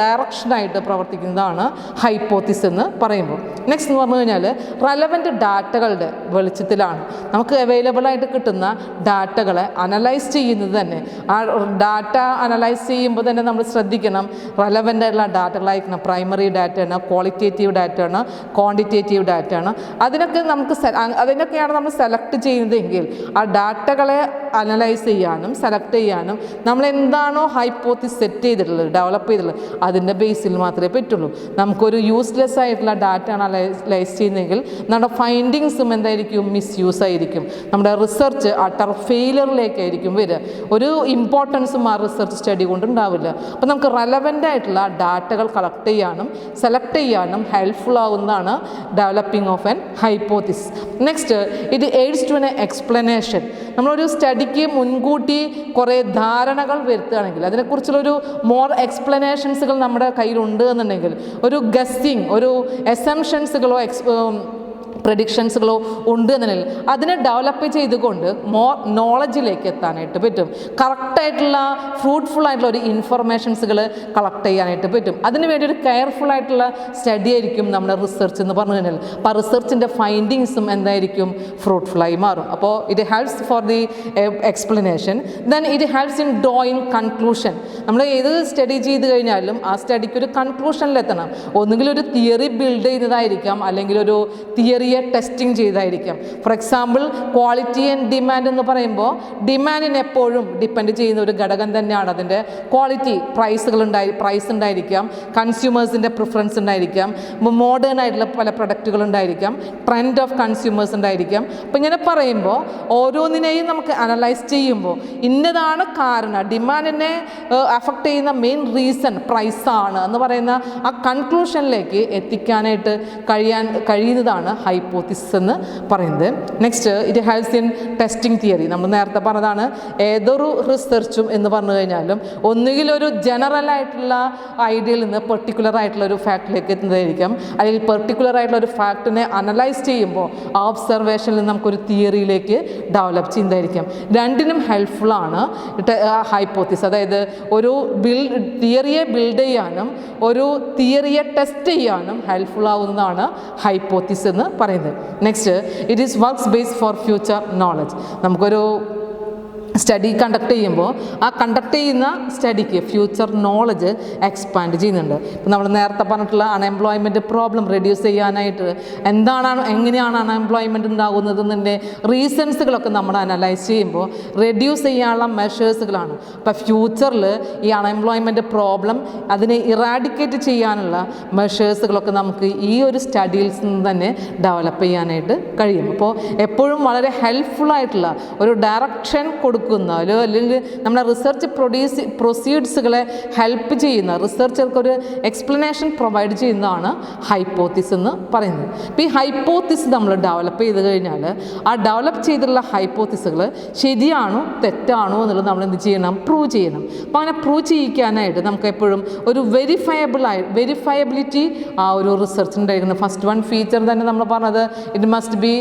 ഡയറക്ഷനായിട്ട് പ്രവർത്തിക്കുന്നതാണ് ഹൈപ്പോത്തിസ് എന്ന് പറയുമ്പോൾ. നെക്സ്റ്റ് എന്ന് പറഞ്ഞു കഴിഞ്ഞാൽ റെലവൻറ്റ് ഡാറ്റകളുടെ വെളിച്ചത്തിലാണ് നമുക്ക് അവൈലബിൾ ആയിട്ട് കിട്ടുന്ന ഡാറ്റകളെ അനലൈസ് ചെയ്യുന്നത് തന്നെ. ആ ഡാറ്റ അനലൈസ് ചെയ്യുമ്പോൾ തന്നെ നമ്മൾ ശ്രദ്ധിക്കണം, റെലവൻ്റ് ആയിട്ടുള്ള ഡാറ്റകളായിരിക്കണം. പ്രൈമറി ഡാറ്റയാണ്, ക്വാളിറ്റേറ്റീവ് ഡാറ്റയാണ്, ക്വാണ്ടിറ്റേറ്റീവ് ഡാറ്റയാണ്. അതിനൊക്കെയാണ് നമ്മൾ സെലക്ട് ചെയ്യുന്നതെങ്കിൽ ആ ഡാറ്റകളെ അനലൈസ് ചെയ്യാനും സെലക്ട് ചെയ്യാനും നമ്മൾ എന്താണോ ഹൈപ്പോത്തിസ് സെറ്റ് ചെയ്തിട്ടുള്ളത്, ഡെവലപ്പ് ചെയ്തിട്ടുള്ളത്, അതിൻ്റെ ബേസിൽ മാത്രമേ പറ്റുള്ളൂ. നമുക്കൊരു യൂസ്ലെസ് ആയിട്ടുള്ള ഡാറ്റ അനലൈസ് ചെയ്യുന്നതെങ്കിൽ നമ്മുടെ ഫൈൻഡിങ്സും എന്തായിരിക്കും, മിസ്യൂസ് ആയിരിക്കും. നമ്മുടെ റിസർച്ച് അട്ടർ ഫെയിലിയറിലേക്കായിരിക്കും വരിക. ഒരു ഇമ്പോർട്ടൻസും ആ റിസർച്ച് സ്റ്റഡി കൊണ്ട് ഉണ്ടാവില്ല. അപ്പോൾ നമുക്ക് റെലവൻ്റ് ആയിട്ടുള്ള ഡാറ്റകൾ കളക്ട് ചെയ്യാനും സെലക്ട് ചെയ്യാനും ഹെൽപ്ഫുൾ ആവുന്നതാണ് developing of an hypothesis. Next, it aids to an explanation. നമ്മളൊരു സ്റ്റഡിക്ക് മുൻകൂട്ടി കുറേ ധാരണകൾ വരുത്തുകയാണെങ്കിൽ, അതിനെക്കുറിച്ചുള്ളൊരു മോർ എക്സ്പ്ലനേഷൻസുകൾ നമ്മുടെ കയ്യിലുണ്ട് എന്നുണ്ടെങ്കിൽ, ഒരു ഗസ്സിങ്, ഒരു എസംഷൻസുകളോ പ്രഡിക്ഷൻസുകളോ ഉണ്ട് എന്നുണ്ടെങ്കിൽ അതിനെ ഡെവലപ്പ് ചെയ്തുകൊണ്ട് മോർ നോളജിലേക്ക് എത്താനായിട്ട് പറ്റും. കറക്റ്റായിട്ടുള്ള ഫ്രൂട്ട്ഫുൾ ആയിട്ടുള്ള ഒരു ഇൻഫർമേഷൻസുകൾ കളക്ട് ചെയ്യാനായിട്ട് പറ്റും. അതിനുവേണ്ടി ഒരു കെയർഫുൾ ആയിട്ടുള്ള സ്റ്റഡി ആയിരിക്കും നമ്മുടെ റിസർച്ച് എന്ന് പറഞ്ഞു കഴിഞ്ഞാൽ. അപ്പോൾ റിസർച്ചിൻ്റെ ഫൈൻഡിങ്സും എന്തായിരിക്കും, ഫ്രൂട്ട്ഫുള്ളായി മാറും. അപ്പോൾ it helps for the explanation. Then it helps in drawing conclusion. നമ്മൾ ഏത് സ്റ്റഡി ചെയ്ത് കഴിഞ്ഞാലും ആ സ്റ്റഡിക്ക് ഒരു കൺക്ലൂഷനിലെത്തണം. ഒന്നുകിൽ ഒരു തിയറി ബിൽഡ് ചെയ്തതായിരിക്കാം, അല്ലെങ്കിൽ ഒരു തിയറിയെ ടെസ്റ്റിംഗ് ചെയ്തായിരിക്കാം. For example, quality and demand എന്ന് പറയുമ്പോൾ ഡിമാൻഡിന് എപ്പോഴും ഡിപ്പെൻഡ് ചെയ്യുന്ന ഒരു ഘടകം തന്നെയാണ് അതിൻ്റെ ക്വാളിറ്റി. പ്രൈസ് ഉണ്ടായിരിക്കാം, കൺസ്യൂമേഴ്സിൻ്റെ പ്രിഫറൻസ് ഉണ്ടായിരിക്കാം, മോഡേൺ ആയിട്ടുള്ള പല പ്രൊഡക്റ്റുകൾ ഉണ്ടായിരിക്കാം, ട്രെൻഡ് ഓഫ് കൺസ്യൂമേഴ്സ് ഉണ്ടായിരിക്കാം. അപ്പോൾ ഇങ്ങനെ പറയുമ്പോൾ ഓരോന്നിനെയും നമുക്ക് അനലൈസ് ചെയ്യുമ്പോൾ ഇന്നതാണ് കാരണം, ഡിമാൻഡിനെ അഫക്റ്റ് ചെയ്യുന്ന മെയിൻ റീസൺ പ്രൈസാണ് എന്ന് പറയുന്ന ആ കൺക്ലൂഷനിലേക്ക് എത്തിക്കാനായിട്ട് കഴിയുന്നതാണ് ഹൈപ്പോത്തിസിസ് എന്ന് പറയുന്നത്. Next, it helps in testing theory. നമ്മൾ നേരത്തെ പറഞ്ഞതാണ്, ഏതൊരു റിസർച്ചും എന്ന് പറഞ്ഞു കഴിഞ്ഞാലും ഒന്നുകിൽ ഒരു ജനറൽ ആയിട്ടുള്ള ഐഡിയയിൽ നിന്ന് പെർട്ടിക്കുലർ ആയിട്ടുള്ള ഒരു ഫാക്റ്റിലേക്ക് എത്തുന്നതായിരിക്കാം, അല്ലെങ്കിൽ പെർട്ടിക്കുലർ ആയിട്ടുള്ള ഒരു ഫാക്റ്റിനെ അനലൈസ് ചെയ്യുമ്പോൾ ആ ഒബ്സർവേഷനിൽ നമുക്കൊരു തിയറിയിലേക്ക് ഡെവലപ്പ് ചെയ്യുന്നതായിരിക്കാം. രണ്ടിനും ഹെൽപ്ഫുള്ളാണ് ഹൈപ്പോത്തിസ്. അതായത് ഒരു തിയറിയെ ബിൽഡ് ചെയ്യാനും ഒരു തിയറിയെ ടെസ്റ്റ് ചെയ്യാനും ഹെൽപ്ഫുൾ ആവുന്നതാണ് ഹൈപ്പോത്തിസ് എന്ന് പറയുന്നത്. Next, it is works base for future knowledge. നമുക്കൊരു സ്റ്റഡി കണ്ടക്ട് ചെയ്യുമ്പോൾ ആ കണ്ടക്ട് ചെയ്യുന്ന സ്റ്റഡിക്ക് ഫ്യൂച്ചർ നോളജ് എക്സ്പാൻഡ് ചെയ്യുന്നുണ്ട്. ഇപ്പം നമ്മൾ നേരത്തെ പറഞ്ഞിട്ടുള്ള അൺഎംപ്ലോയ്മെൻറ്റ് പ്രോബ്ലം റെഡ്യൂസ് ചെയ്യാനായിട്ട് എങ്ങനെയാണ് അൺഎംപ്ലോയ്മെൻറ്റ് ഉണ്ടാകുന്നതിൻ്റെ റീസൺസുകളൊക്കെ നമ്മൾ അനലൈസ് ചെയ്യുമ്പോൾ റെഡ്യൂസ് ചെയ്യാനുള്ള മെഷേഴ്സുകളാണ്. അപ്പോൾ ഫ്യൂച്ചറിൽ ഈ അൺഎംപ്ലോയ്മെൻറ്റ് പ്രോബ്ലം അതിനെ ഇറാഡിക്കേറ്റ് ചെയ്യാനുള്ള മെഷേഴ്സുകളൊക്കെ നമുക്ക് ഈ ഒരു സ്റ്റഡിയിൽ നിന്ന് തന്നെ ഡെവലപ്പ് ചെയ്യാനായിട്ട് കഴിയും. അപ്പോൾ എപ്പോഴും വളരെ ഹെൽപ്ഫുള്ളായിട്ടുള്ള ഒരു ഡയറക്ഷൻ കൊടുക്കുന്ന അല്ലെങ്കിൽ നമ്മുടെ റിസർച്ച് പ്രൊസീഡ്സുകളെ ഹെൽപ്പ് ചെയ്യുന്ന, റിസർച്ചർക്ക് എക്സ്പ്ലനേഷൻ പ്രൊവൈഡ് ചെയ്യുന്നതാണ് ഹൈപ്പോത്തിസ് എന്ന് പറയുന്നത്. അപ്പോൾ ഈ ഹൈപ്പോത്തിസ് നമ്മൾ ഡെവലപ്പ് ചെയ്ത് കഴിഞ്ഞാൽ ആ ഡെവലപ്പ് ചെയ്തിട്ടുള്ള ഹൈപ്പോത്തിസുകൾ ശരിയാണോ തെറ്റാണോ എന്നുള്ളത് നമ്മൾ എന്ത് ചെയ്യണം, പ്രൂവ് ചെയ്യണം. അപ്പോൾ അങ്ങനെ പ്രൂവ് ചെയ്യിക്കാനായിട്ട് നമുക്ക് എപ്പോഴും ഒരു വെരിഫയബിലിറ്റി ആ ഒരു റിസർച്ച് ഉണ്ടായിരിക്കുന്നത്. ഫസ്റ്റ് വൺ ഫീച്ചർ തന്നെ നമ്മൾ പറഞ്ഞത് it must B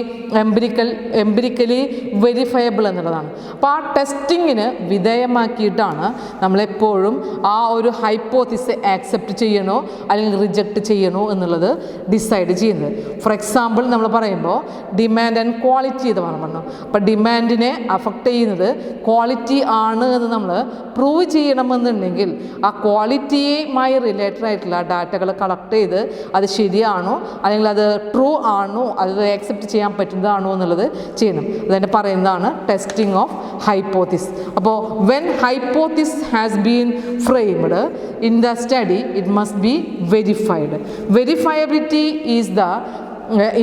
empirically verifiable എന്നുള്ളതാണ്. അപ്പോൾ ആ ടെസ്റ്റിങ്ങിന് വിധേയമാക്കിയിട്ടാണ് നമ്മളെപ്പോഴും ആ ഒരു ഹൈപ്പോത്തിസ് ആക്സെപ്റ്റ് ചെയ്യണോ അല്ലെങ്കിൽ റിജക്റ്റ് ചെയ്യണോ എന്നുള്ളത് ഡിസൈഡ് ചെയ്യുന്നത്. ഫോർ എക്സാമ്പിൾ, നമ്മൾ പറയുമ്പോൾ ഡിമാൻഡ് ആൻഡ് ക്വാളിറ്റി എന്ന് പറഞ്ഞു. അപ്പോൾ ഡിമാൻഡിനെ അഫക്റ്റ് ചെയ്യുന്നത് ക്വാളിറ്റി ആണ് എന്ന് നമ്മൾ പ്രൂവ് ചെയ്യണമെന്നുണ്ടെങ്കിൽ ആ ക്വാളിറ്റിയുമായി റിലേറ്റഡ് ആയിട്ടുള്ള ഡാറ്റകൾ കളക്ട് ചെയ്ത് അത് ശരിയാണോ അല്ലെങ്കിൽ അത് ട്രൂ ആണോ, അത് ആക്സെപ്റ്റ് ചെയ്യാൻ പറ്റുന്നതാണോ എന്നുള്ളത് ചെയ്യണം. അതുതന്നെ പറയുന്നതാണ് ടെസ്റ്റിംഗ് ഓഫ് hypothesis. അപ്പോൾ when hypothesis has been framed in the study, it must be verified. Verifiability is the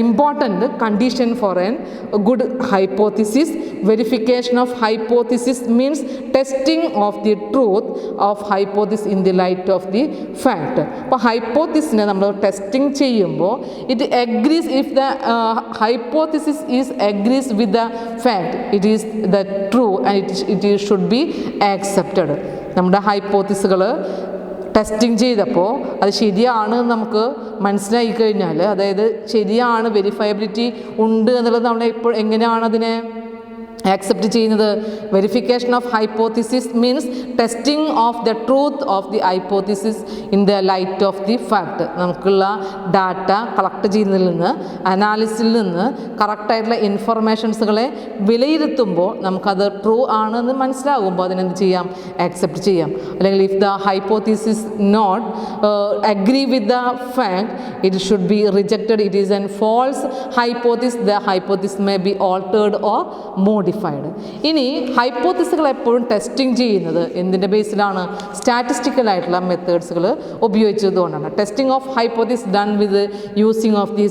important condition for a good hypothesis. Verification of hypothesis means testing of the truth of hypothesis in the light of the fact. അപ്പോൾ ഹൈപ്പോത്തിസിനെ നമ്മൾ testing ചെയ്യുമ്പോൾ it agrees if the hypothesis is agrees with the fact it is the true and it should B accepted. നമ്മുടെ ഹൈപ്പോത്തിസുകൾ testing ചെയ്തപ്പോൾ അത് ശരിയാണ് നമുക്ക് മനസ്സിലായി കഴിഞ്ഞാൽ, അതായത് ശരിയാണ്, വെരിഫയബിലിറ്റി ഉണ്ട് എന്നുള്ളത് നമ്മൾ എങ്ങനെയാണ് അതിനെ ആക്സെപ്റ്റ് ചെയ്യുന്നത്? Verification of hypothesis means testing of the truth of the hypothesis in the light of the fact. നമുക്കുള്ള ഡാറ്റ കളക്ട് ചെയ്യുന്നതിൽ നിന്ന്, അനാലിസിൽ നിന്ന് കറക്റ്റായിട്ടുള്ള ഇൻഫർമേഷൻസുകളെ വിലയിരുത്തുമ്പോൾ നമുക്കത് ട്രൂ ആണെന്ന് മനസ്സിലാകുമ്പോൾ അതിനെന്ത് ചെയ്യാം? ആക്സെപ്റ്റ് ചെയ്യാം. അല്ലെങ്കിൽ if the hypothesis not agree with the fact it should be rejected. It is an false hypothesis. The hypothesis may be altered or modified. ഇനി ഹൈപ്പോത്തിസുകൾ എപ്പോഴും ടെസ്റ്റിംഗ് ചെയ്യുന്നത് എന്തിൻ്റെ ബേസിലാണ്? സ്റ്റാറ്റിസ്റ്റിക്കൽ ആയിട്ടുള്ള മെത്തേഡ്സുകൾ ഉപയോഗിച്ചതുകൊണ്ടാണ്. Testing of hypothesis done with using of the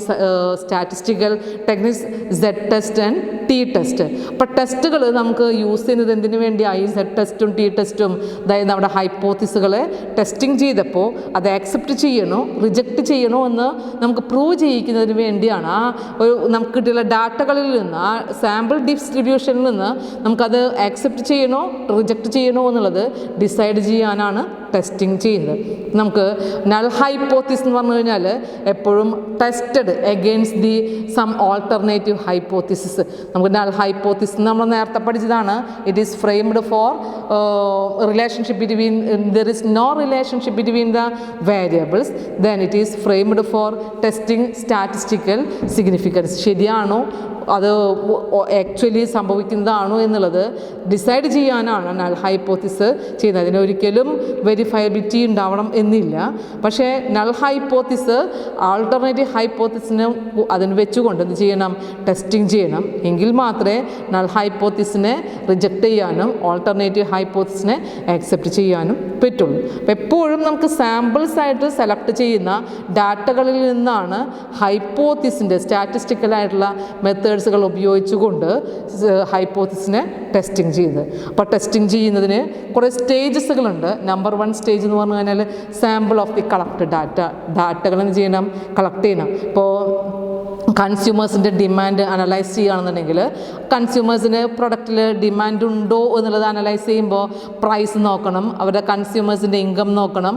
statistical techniques Z test and T test. അപ്പോൾ ടെസ്റ്റുകൾ നമുക്ക് യൂസ് ചെയ്യുന്നത് എന്തിനു വേണ്ടിയായി? സെഡ് ടെസ്റ്റും ടി ടെസ്റ്റും. അതായത് നമ്മുടെ ഹൈപ്പോത്തിസുകളെ ടെസ്റ്റിംഗ് ചെയ്തപ്പോൾ അത് ആക്സെപ്റ്റ് ചെയ്യണോ റിജക്റ്റ് ചെയ്യണോ എന്ന് നമുക്ക് പ്രൂവ് ചെയ്യിക്കുന്നതിന് വേണ്ടിയാണ്. ആ ഒരു നമുക്ക് കിട്ടിയുള്ള ഡാറ്റകളിൽ നിന്ന്, ആ സാമ്പിൾ ഡിസ്ട്രിബ്യൂഷനിൽ നിന്ന് നമുക്കത് ആക്സെപ്റ്റ് ചെയ്യണോ റിജക്റ്റ് ചെയ്യണോ എന്നുള്ളത് ഡിസൈഡ് ചെയ്യാനാണ് ടെസ്റ്റിംഗ് ചെയ്യുന്നത്. നമുക്ക് നൾ ഹൈപ്പോത്തിസ് എന്ന് പറഞ്ഞു കഴിഞ്ഞാൽ എപ്പോഴും tested against the some alternative hypothesis. നമുക്ക് നൾ ഹൈപ്പോത്തിസ് നമ്മൾ നേരത്തെ പഠിച്ചതാണ്. It is framed for relationship between there is no relationship between the variables, then it is framed for testing statistical significance. ശരിയാണോ അത് ആക്ച്വലി സംഭവിക്കുന്നതാണോ എന്നുള്ളത് ഡിസൈഡ് ചെയ്യാനാണ് null hypothesis ചെയ്യുന്നത്. അതിനൊരിക്കലും വെരിഫയബിലിറ്റി ഉണ്ടാവണം എന്നില്ല. പക്ഷേ നൾ ഹൈപ്പോത്തിസ് ആൾട്ടർനേറ്റീവ് ഹൈപ്പോത്തിസിനെ അതിന് വെച്ചുകൊണ്ട് എന്ത് ചെയ്യണം? ടെസ്റ്റിംഗ് ചെയ്യണം. എങ്കിൽ മാത്രമേ നൾ ഹൈപ്പോത്തിസിനെ റിജക്റ്റ് ചെയ്യാനും ഓൾട്ടർനേറ്റീവ് ഹൈപ്പോത്തിസിനെ ആക്സെപ്റ്റ് ചെയ്യാനും പറ്റുള്ളൂ. അപ്പോൾ എപ്പോഴും നമുക്ക് സാമ്പിൾസ് ആയിട്ട് സെലക്ട് ചെയ്യുന്ന ഡാറ്റകളിൽ നിന്നാണ് ഹൈപ്പോത്തിസിൻ്റെ സ്റ്റാറ്റിസ്റ്റിക്കലായിട്ടുള്ള മെത്തേഡ്സുകൾ ഉപയോഗിച്ചുകൊണ്ട് ഹൈപ്പോത്തിസിനെ ടെസ്റ്റിംഗ് ചെയ്യുന്നത്. അപ്പോൾ ടെസ്റ്റിംഗ് ചെയ്യുന്നതിന് കുറേ സ്റ്റേജസുകളുണ്ട്. നമ്പർ 1 സ്റ്റേജ് എന്ന് പറഞ്ഞു കഴിഞ്ഞാൽ സാമ്പിൾ ഓഫ് ദി കളക്ട് ഡാറ്റകൾ എന്ത് ചെയ്യണം? കളക്ട് ചെയ്യണം. ഇപ്പോൾ കൺസ്യൂമേഴ്സിൻ്റെ ഡിമാൻഡ് അനലൈസ് ചെയ്യുകയാണെന്നുണ്ടെങ്കിൽ കൺസ്യൂമേഴ്സിന് പ്രൊഡക്റ്റിൽ ഡിമാൻഡ് ഉണ്ടോ എന്നുള്ളത് അനലൈസ് ചെയ്യുമ്പോൾ പ്രൈസ് നോക്കണം, അവരുടെ കൺസ്യൂമേഴ്സിൻ്റെ ഇൻകം നോക്കണം,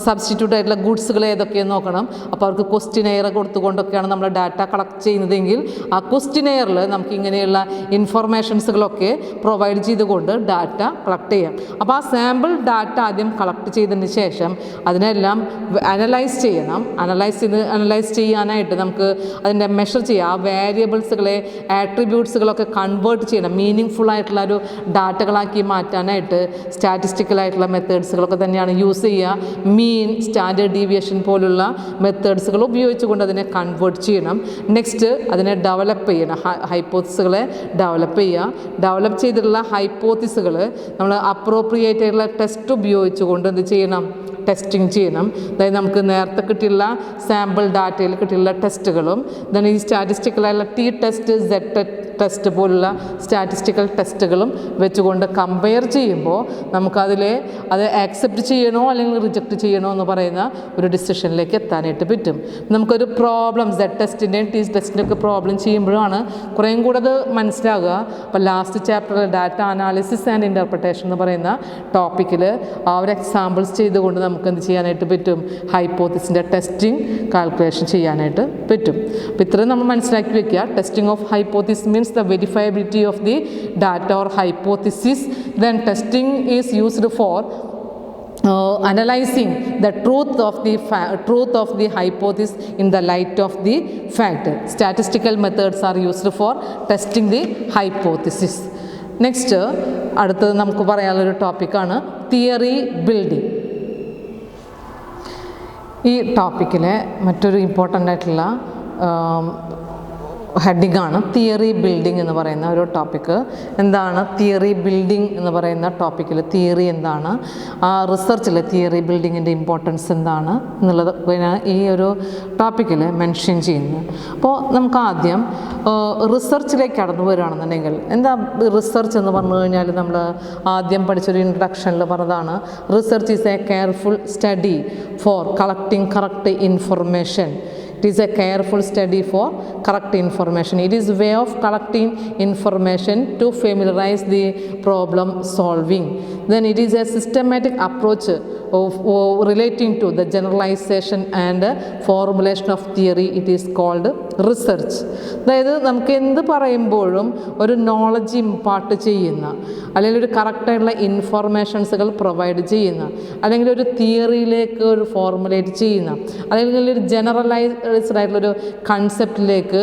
സബ്സ്റ്റിറ്റ്യൂട്ട് ആയിട്ടുള്ള ഗുഡ്സുകൾ ഏതൊക്കെയെന്ന് നോക്കണം. അപ്പോൾ അവർക്ക് ക്വസ്റ്റിനെയർ കൊടുത്തുകൊണ്ടൊക്കെയാണ് നമ്മൾ ഡാറ്റ കളക്ട് ചെയ്യുന്നതെങ്കിൽ ആ ക്വസ്റ്റിനെയറിൽ നമുക്ക് ഇങ്ങനെയുള്ള ഇൻഫർമേഷൻസുകളൊക്കെ പ്രൊവൈഡ് ചെയ്തുകൊണ്ട് ഡാറ്റ കളക്ട് ചെയ്യാം. അപ്പോൾ ആ സാമ്പിൾ ഡാറ്റ ആദ്യം കളക്ട് ചെയ്തതിന് ശേഷം അതിനെല്ലാം അനലൈസ് ചെയ്യണം. അനലൈസ് ചെയ്യാനായിട്ട് നമുക്ക് അതിൻ്റെ മെഷർ ചെയ്യുക. ആ വേരിയബിൾസുകളെ ആട്രിബ്യൂട്ട്സുകളൊക്കെ കൺവേർട്ട് ചെയ്യണം. മീനിങ് ഫുൾ ആയിട്ടുള്ള ഒരു ഡാറ്റകളാക്കി മാറ്റാനായിട്ട് സ്റ്റാറ്റിസ്റ്റിക്കലായിട്ടുള്ള മെത്തേഡ്സുകളൊക്കെ തന്നെയാണ് യൂസ് ചെയ്യുക. മീൻ, സ്റ്റാൻഡേർഡ് ഡീവിയേഷൻ പോലുള്ള മെത്തേഡ്സുകൾ ഉപയോഗിച്ചുകൊണ്ട് അതിനെ കൺവേർട്ട് ചെയ്യണം. നെക്സ്റ്റ് അതിനെ ഡെവലപ്പ് ചെയ്യണം. ഹൈപ്പോത്തിസുകളെ ഡെവലപ്പ് ചെയ്യുക. ഡെവലപ്പ് ചെയ്തിട്ടുള്ള ഹൈപ്പോത്തിസുകൾ നമ്മൾ അപ്രോപ്രിയേറ്റ് ആയിട്ടുള്ള ടെസ്റ്റ് ഉപയോഗിച്ചുകൊണ്ട് എന്ത് ചെയ്യണം? ടെസ്റ്റിംഗ് ചെയ്യണം. അതായത് നമുക്ക് നേരത്തെ കിട്ടിയുള്ള സാമ്പിൾ ഡാറ്റയിൽ കിട്ടിയുള്ള ടെസ്റ്റുകളും ദെൻ ഈ സ്റ്റാറ്റിസ്റ്റിക്കലായുള്ള ടി ടെസ്റ്റ്, സെഡ് ടെസ്റ്റ് പോലുള്ള സ്റ്റാറ്റിസ്റ്റിക്കൽ ടെസ്റ്റുകളും വെച്ചുകൊണ്ട് കമ്പയർ ചെയ്യുമ്പോൾ നമുക്കതിൽ അത് ആക്സെപ്റ്റ് ചെയ്യണോ അല്ലെങ്കിൽ റിജക്റ്റ് ചെയ്യണോ എന്ന് പറയുന്ന ഒരു ഡിസിഷനിലേക്ക് എത്താനായിട്ട് പറ്റും. നമുക്കൊരു പ്രോബ്ലം സെഡ് ടെസ്റ്റിൻ്റെയും ടി ടെസ്റ്റിൻ്റെ ഒക്കെ പ്രോബ്ലം ചെയ്യുമ്പോഴാണ് കുറേയും കൂടെ അത് മനസ്സിലാകുക. അപ്പോൾ ലാസ്റ്റ് ചാപ്റ്ററിൽ ഡാറ്റ അനാലിസിസ് ആൻഡ് ഇൻ്റർപ്രിട്ടേഷൻ എന്ന് പറയുന്ന ടോപ്പിക്കിൽ ആ ഒരു എക്സാമ്പിൾസ് ചെയ്തുകൊണ്ട് നമുക്ക് എന്ത് ചെയ്യാനായിട്ട് പറ്റും? ഹൈപ്പോത്തിസിൻ്റെ ടെസ്റ്റിംഗ് കാൽക്കുലേഷൻ ചെയ്യാനായിട്ട് പറ്റും. അപ്പോൾ ഇത്രയും നമ്മൾ മനസ്സിലാക്കി വെക്കുക. Testing of hypothesis means the verifiability of the data or hypothesis. Then testing is used for analyzing the truth of the hypothesis in the light of the fact. Statistical methods are used for testing the hypothesis. Next അടുത്തത് നമുക്ക് പറയാനുള്ളൊരു ടോപ്പിക്കാണ് theory building. ഈ ടോപ്പിക്കിലെ മറ്റൊരു important ആയിട്ടുള്ള heading ആണ് theory building എന്ന് പറയുന്ന ഒരു ടോപ്പിക്ക്. എന്താണ് തിയറി ബിൽഡിംഗ് എന്ന് പറയുന്ന ടോപ്പിക്കിൽ തിയറി എന്താണ്, ആ റിസർച്ചിൽ തിയറി ബിൽഡിങ്ങിൻ്റെ ഇമ്പോർട്ടൻസ് എന്താണ് എന്നുള്ളത് പിന്നെ ഈ ഒരു ടോപ്പിക്കിൽ മെൻഷൻ ചെയ്യുന്നു. അപ്പോൾ നമുക്ക് ആദ്യം റിസർച്ചിലേക്ക് കടന്നു വരികയാണെന്നുണ്ടെങ്കിൽ എന്താ റിസർച്ച് എന്ന് പറഞ്ഞു കഴിഞ്ഞാൽ നമ്മൾ ആദ്യം പഠിച്ചൊരു ഇൻട്രഡക്ഷനിൽ പറഞ്ഞതാണ് research is A careful study for collecting correct information. It is a careful study for correct information. It is a way of collecting information to familiarize the problem solving. Then it is a systematic approach of relating to the generalization and formulation of theory. It is called research. അതായത് നമുക്ക് എന്ത് പറയുമ്പോഴും ഒരു knowledge impart ചെയ്യുന്ന, അല്ലെങ്കിൽ ഒരു കറക്റ്റായിട്ടുള്ള ഇൻഫോർമേഷൻസുകൾ provide ചെയ്യുന്ന, അല്ലെങ്കിൽ ഒരു തിയറിയിലേക്ക് ഒരു ഫോർമുലേറ്റ് ചെയ്യുന്ന, അല്ലെങ്കിൽ ഒരു ജനറലൈസ്ഡ് ആയിട്ടുള്ളൊരു കൺസെപ്റ്റിലേക്ക്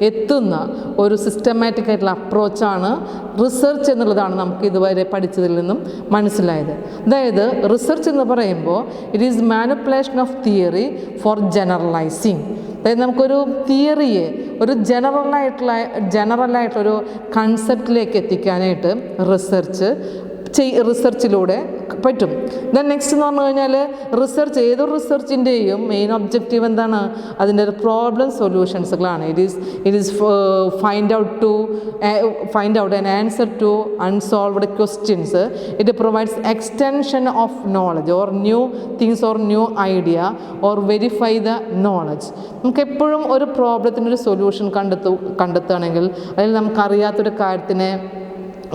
എത്തുന്ന ഒരു സിസ്റ്റമാറ്റിക് ആയിട്ടുള്ള അപ്രോച്ചാണ് റിസർച്ച് എന്നുള്ളതാണ് നമുക്ക് ഇതുവരെ പഠിച്ചതിൽ നിന്നും മനസ്സിലായത്. അതായത് റിസർച്ച് എന്ന് പറയുമ്പോൾ it is manipulation of theory for generalising. അതായത് നമുക്കൊരു തിയറിയെ ഒരു ജനറലായിട്ടുള്ളൊരു കൺസെപ്റ്റിലേക്ക് എത്തിക്കാനായിട്ട് റിസർച്ചിലൂടെ പറ്റും. ദെൻ നെക്സ്റ്റ് എന്ന് പറഞ്ഞു കഴിഞ്ഞാൽ റിസർച്ച്, ഏതൊരു റിസർച്ചിൻ്റെയും മെയിൻ ഒബ്ജക്റ്റീവ് എന്താണ്, അതിൻ്റെ ഒരു പ്രോബ്ലം സൊല്യൂഷൻസുകളാണ്. It is find out an answer to unsolved questions. It provides extension of knowledge or new things or new idea or verify the knowledge. നമുക്ക് എപ്പോഴും ഒരു പ്രോബ്ലത്തിനൊരു സൊല്യൂഷൻ കണ്ടെത്തുകയാണെങ്കിൽ അതിൽ നമുക്കറിയാത്തൊരു കാര്യത്തിനെ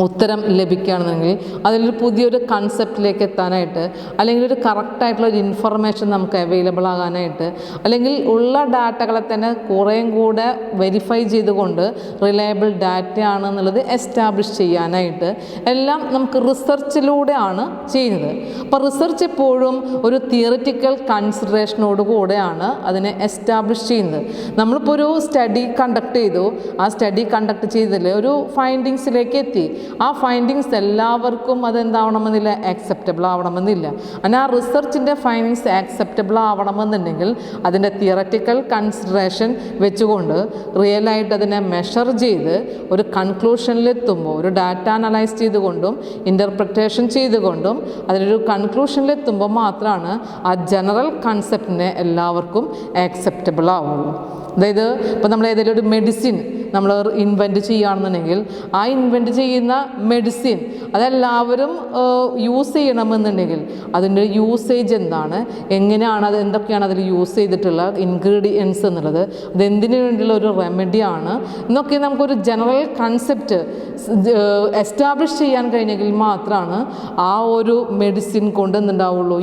ഉത്തരം ലഭിക്കുകയാണെന്നുണ്ടെങ്കിൽ അതിലൊരു പുതിയൊരു കൺസെപ്റ്റിലേക്ക് എത്താനായിട്ട്, അല്ലെങ്കിൽ ഒരു കറക്റ്റായിട്ടുള്ളൊരു ഇൻഫർമേഷൻ നമുക്ക് അവൈലബിൾ ആകാനായിട്ട്, അല്ലെങ്കിൽ ഉള്ള ഡാറ്റകളെ തന്നെ കുറേയും കൂടെ വെരിഫൈ ചെയ്തുകൊണ്ട് റിലയബിൾ ഡാറ്റ ആണെന്നുള്ളത് എസ്റ്റാബ്ലിഷ് ചെയ്യാനായിട്ട് എല്ലാം നമുക്ക് റിസർച്ചിലൂടെയാണ് ചെയ്യുന്നത്. അപ്പോൾ റിസർച്ച് എപ്പോഴും ഒരു തിയറിറ്റിക്കൽ കൺസിഡറേഷനോടുകൂടെയാണ് അതിനെ എസ്റ്റാബ്ലിഷ് ചെയ്യുന്നത്. നമ്മളിപ്പോൾ ഒരു സ്റ്റഡി കണ്ടക്ട് ചെയ്തു, ആ സ്റ്റഡി കണ്ടക്ട് ചെയ്തതിൽ ഒരു ഫൈൻഡിങ്സിലേക്ക് എത്തി. ആ ഫൈൻഡിങ്സ് എല്ലാവർക്കും അതെന്താവണമെന്നില്ല, ആക്സെപ്റ്റബിൾ ആവണമെന്നില്ല. എന്നാൽ ആ റിസർച്ചിൻ്റെ ഫൈൻഡിങ്സ് ആക്സെപ്റ്റബിൾ ആവണമെന്നുണ്ടെങ്കിൽ അതിൻ്റെ തിയററ്റിക്കൽ കൺസിഡറേഷൻ വെച്ചുകൊണ്ട് റിയലായിട്ട് അതിനെ മെഷർ ചെയ്ത് ഒരു കൺക്ലൂഷനിലെത്തുമ്പോൾ, ഒരു ഡാറ്റ അനലൈസ് ചെയ്തുകൊണ്ടും ഇൻ്റർപ്രിറ്റേഷൻ ചെയ്തുകൊണ്ടും അതിലൊരു കൺക്ലൂഷനിലെത്തുമ്പോൾ മാത്രമാണ് ആ ജനറൽ കൺസെപ്റ്റിനെ എല്ലാവർക്കും ആക്സെപ്റ്റബിൾ ആവുള്ളൂ. അതായത് ഇപ്പോൾ നമ്മൾ ഏതെങ്കിലും ഒരു മെഡിസിൻ നമ്മൾ ഇൻവെൻറ്റ് ചെയ്യുകയാണെന്നുണ്ടെങ്കിൽ ആ ഇൻവെൻറ്റ് ചെയ്യുന്ന മെഡിസിൻ അതെല്ലാവരും യൂസ് ചെയ്യണമെന്നുണ്ടെങ്കിൽ അതിൻ്റെ യൂസേജ് എന്താണ്, എങ്ങനെയാണ് അത്, എന്തൊക്കെയാണ് അതിൽ യൂസ് ചെയ്തിട്ടുള്ള ഇൻഗ്രീഡിയൻസ് എന്നുള്ളത്, അതെന്തിനു വേണ്ടിയുള്ള ഒരു റെമഡിയാണ് എന്നൊക്കെ നമുക്കൊരു ജനറൽ കൺസെപ്റ്റ് എസ്റ്റാബ്ലിഷ് ചെയ്യാൻ കഴിഞ്ഞെങ്കിൽ മാത്രമാണ് ആ ഒരു മെഡിസിൻ കൊണ്ട് എന്തുണ്ടാവുള്ളൂ,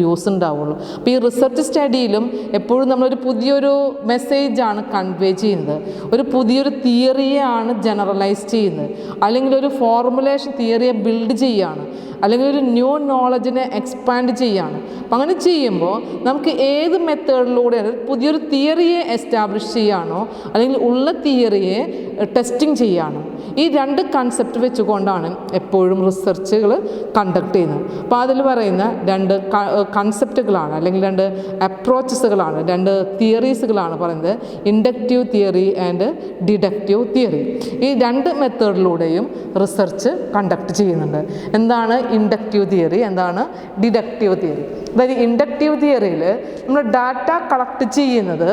യൂസ് ഉണ്ടാവുള്ളൂ. അപ്പോൾ ഈ റിസർച്ച് സ്റ്റഡിയിലും എപ്പോഴും നമ്മളൊരു പുതിയൊരു മെസ്സേജാണ് കൺവേ ചെയ്യുന്നത്, ഒരു പുതിയൊരു തിയറിയെയാണ് ജനറലൈസ് ചെയ്യുന്നത്, അല്ലെങ്കിൽ ഒരു ഫോർമുലേഷൻ തിയറിയെ ബിൽഡ് ചെയ്യുകയാണ്, അല്ലെങ്കിൽ ഒരു ന്യൂ നോളജിനെ എക്സ്പാൻഡ് ചെയ്യുകയാണ്. അപ്പം അങ്ങനെ ചെയ്യുമ്പോൾ നമുക്ക് ഏത് മെത്തേഡിലൂടെയാണ് പുതിയൊരു തിയറിയെ എസ്റ്റാബ്ലിഷ് ചെയ്യുകയാണോ അല്ലെങ്കിൽ ഉള്ള തിയറിയെ ടെസ്റ്റിംഗ് ചെയ്യുകയാണോ, ഈ രണ്ട് കൺസെപ്റ്റ് വെച്ചുകൊണ്ടാണ് എപ്പോഴും റിസർച്ചുകൾ കണ്ടക്ട് ചെയ്യുന്നത്. അപ്പോൾ അതിൽ പറയുന്ന രണ്ട് കൺസെപ്റ്റുകളാണ്, അല്ലെങ്കിൽ രണ്ട് അപ്രോച്ചസുകളാണ്, രണ്ട് തിയറീസുകളാണ് പറയുന്നത്, inductive theory and deductive theory. ഈ രണ്ട് മെത്തേഡിലൂടെയും റിസർച്ച് കണ്ടക്ട് ചെയ്യുന്നുണ്ട്. എന്താണ് ഇൻഡക്റ്റീവ് തിയറി, എന്താണ് ഡിഡക്റ്റീവ് തിയറി? അതായത് ഇൻഡക്റ്റീവ് തിയറിയിൽ നമ്മൾ ഡാറ്റ കളക്ട് ചെയ്യുന്നത്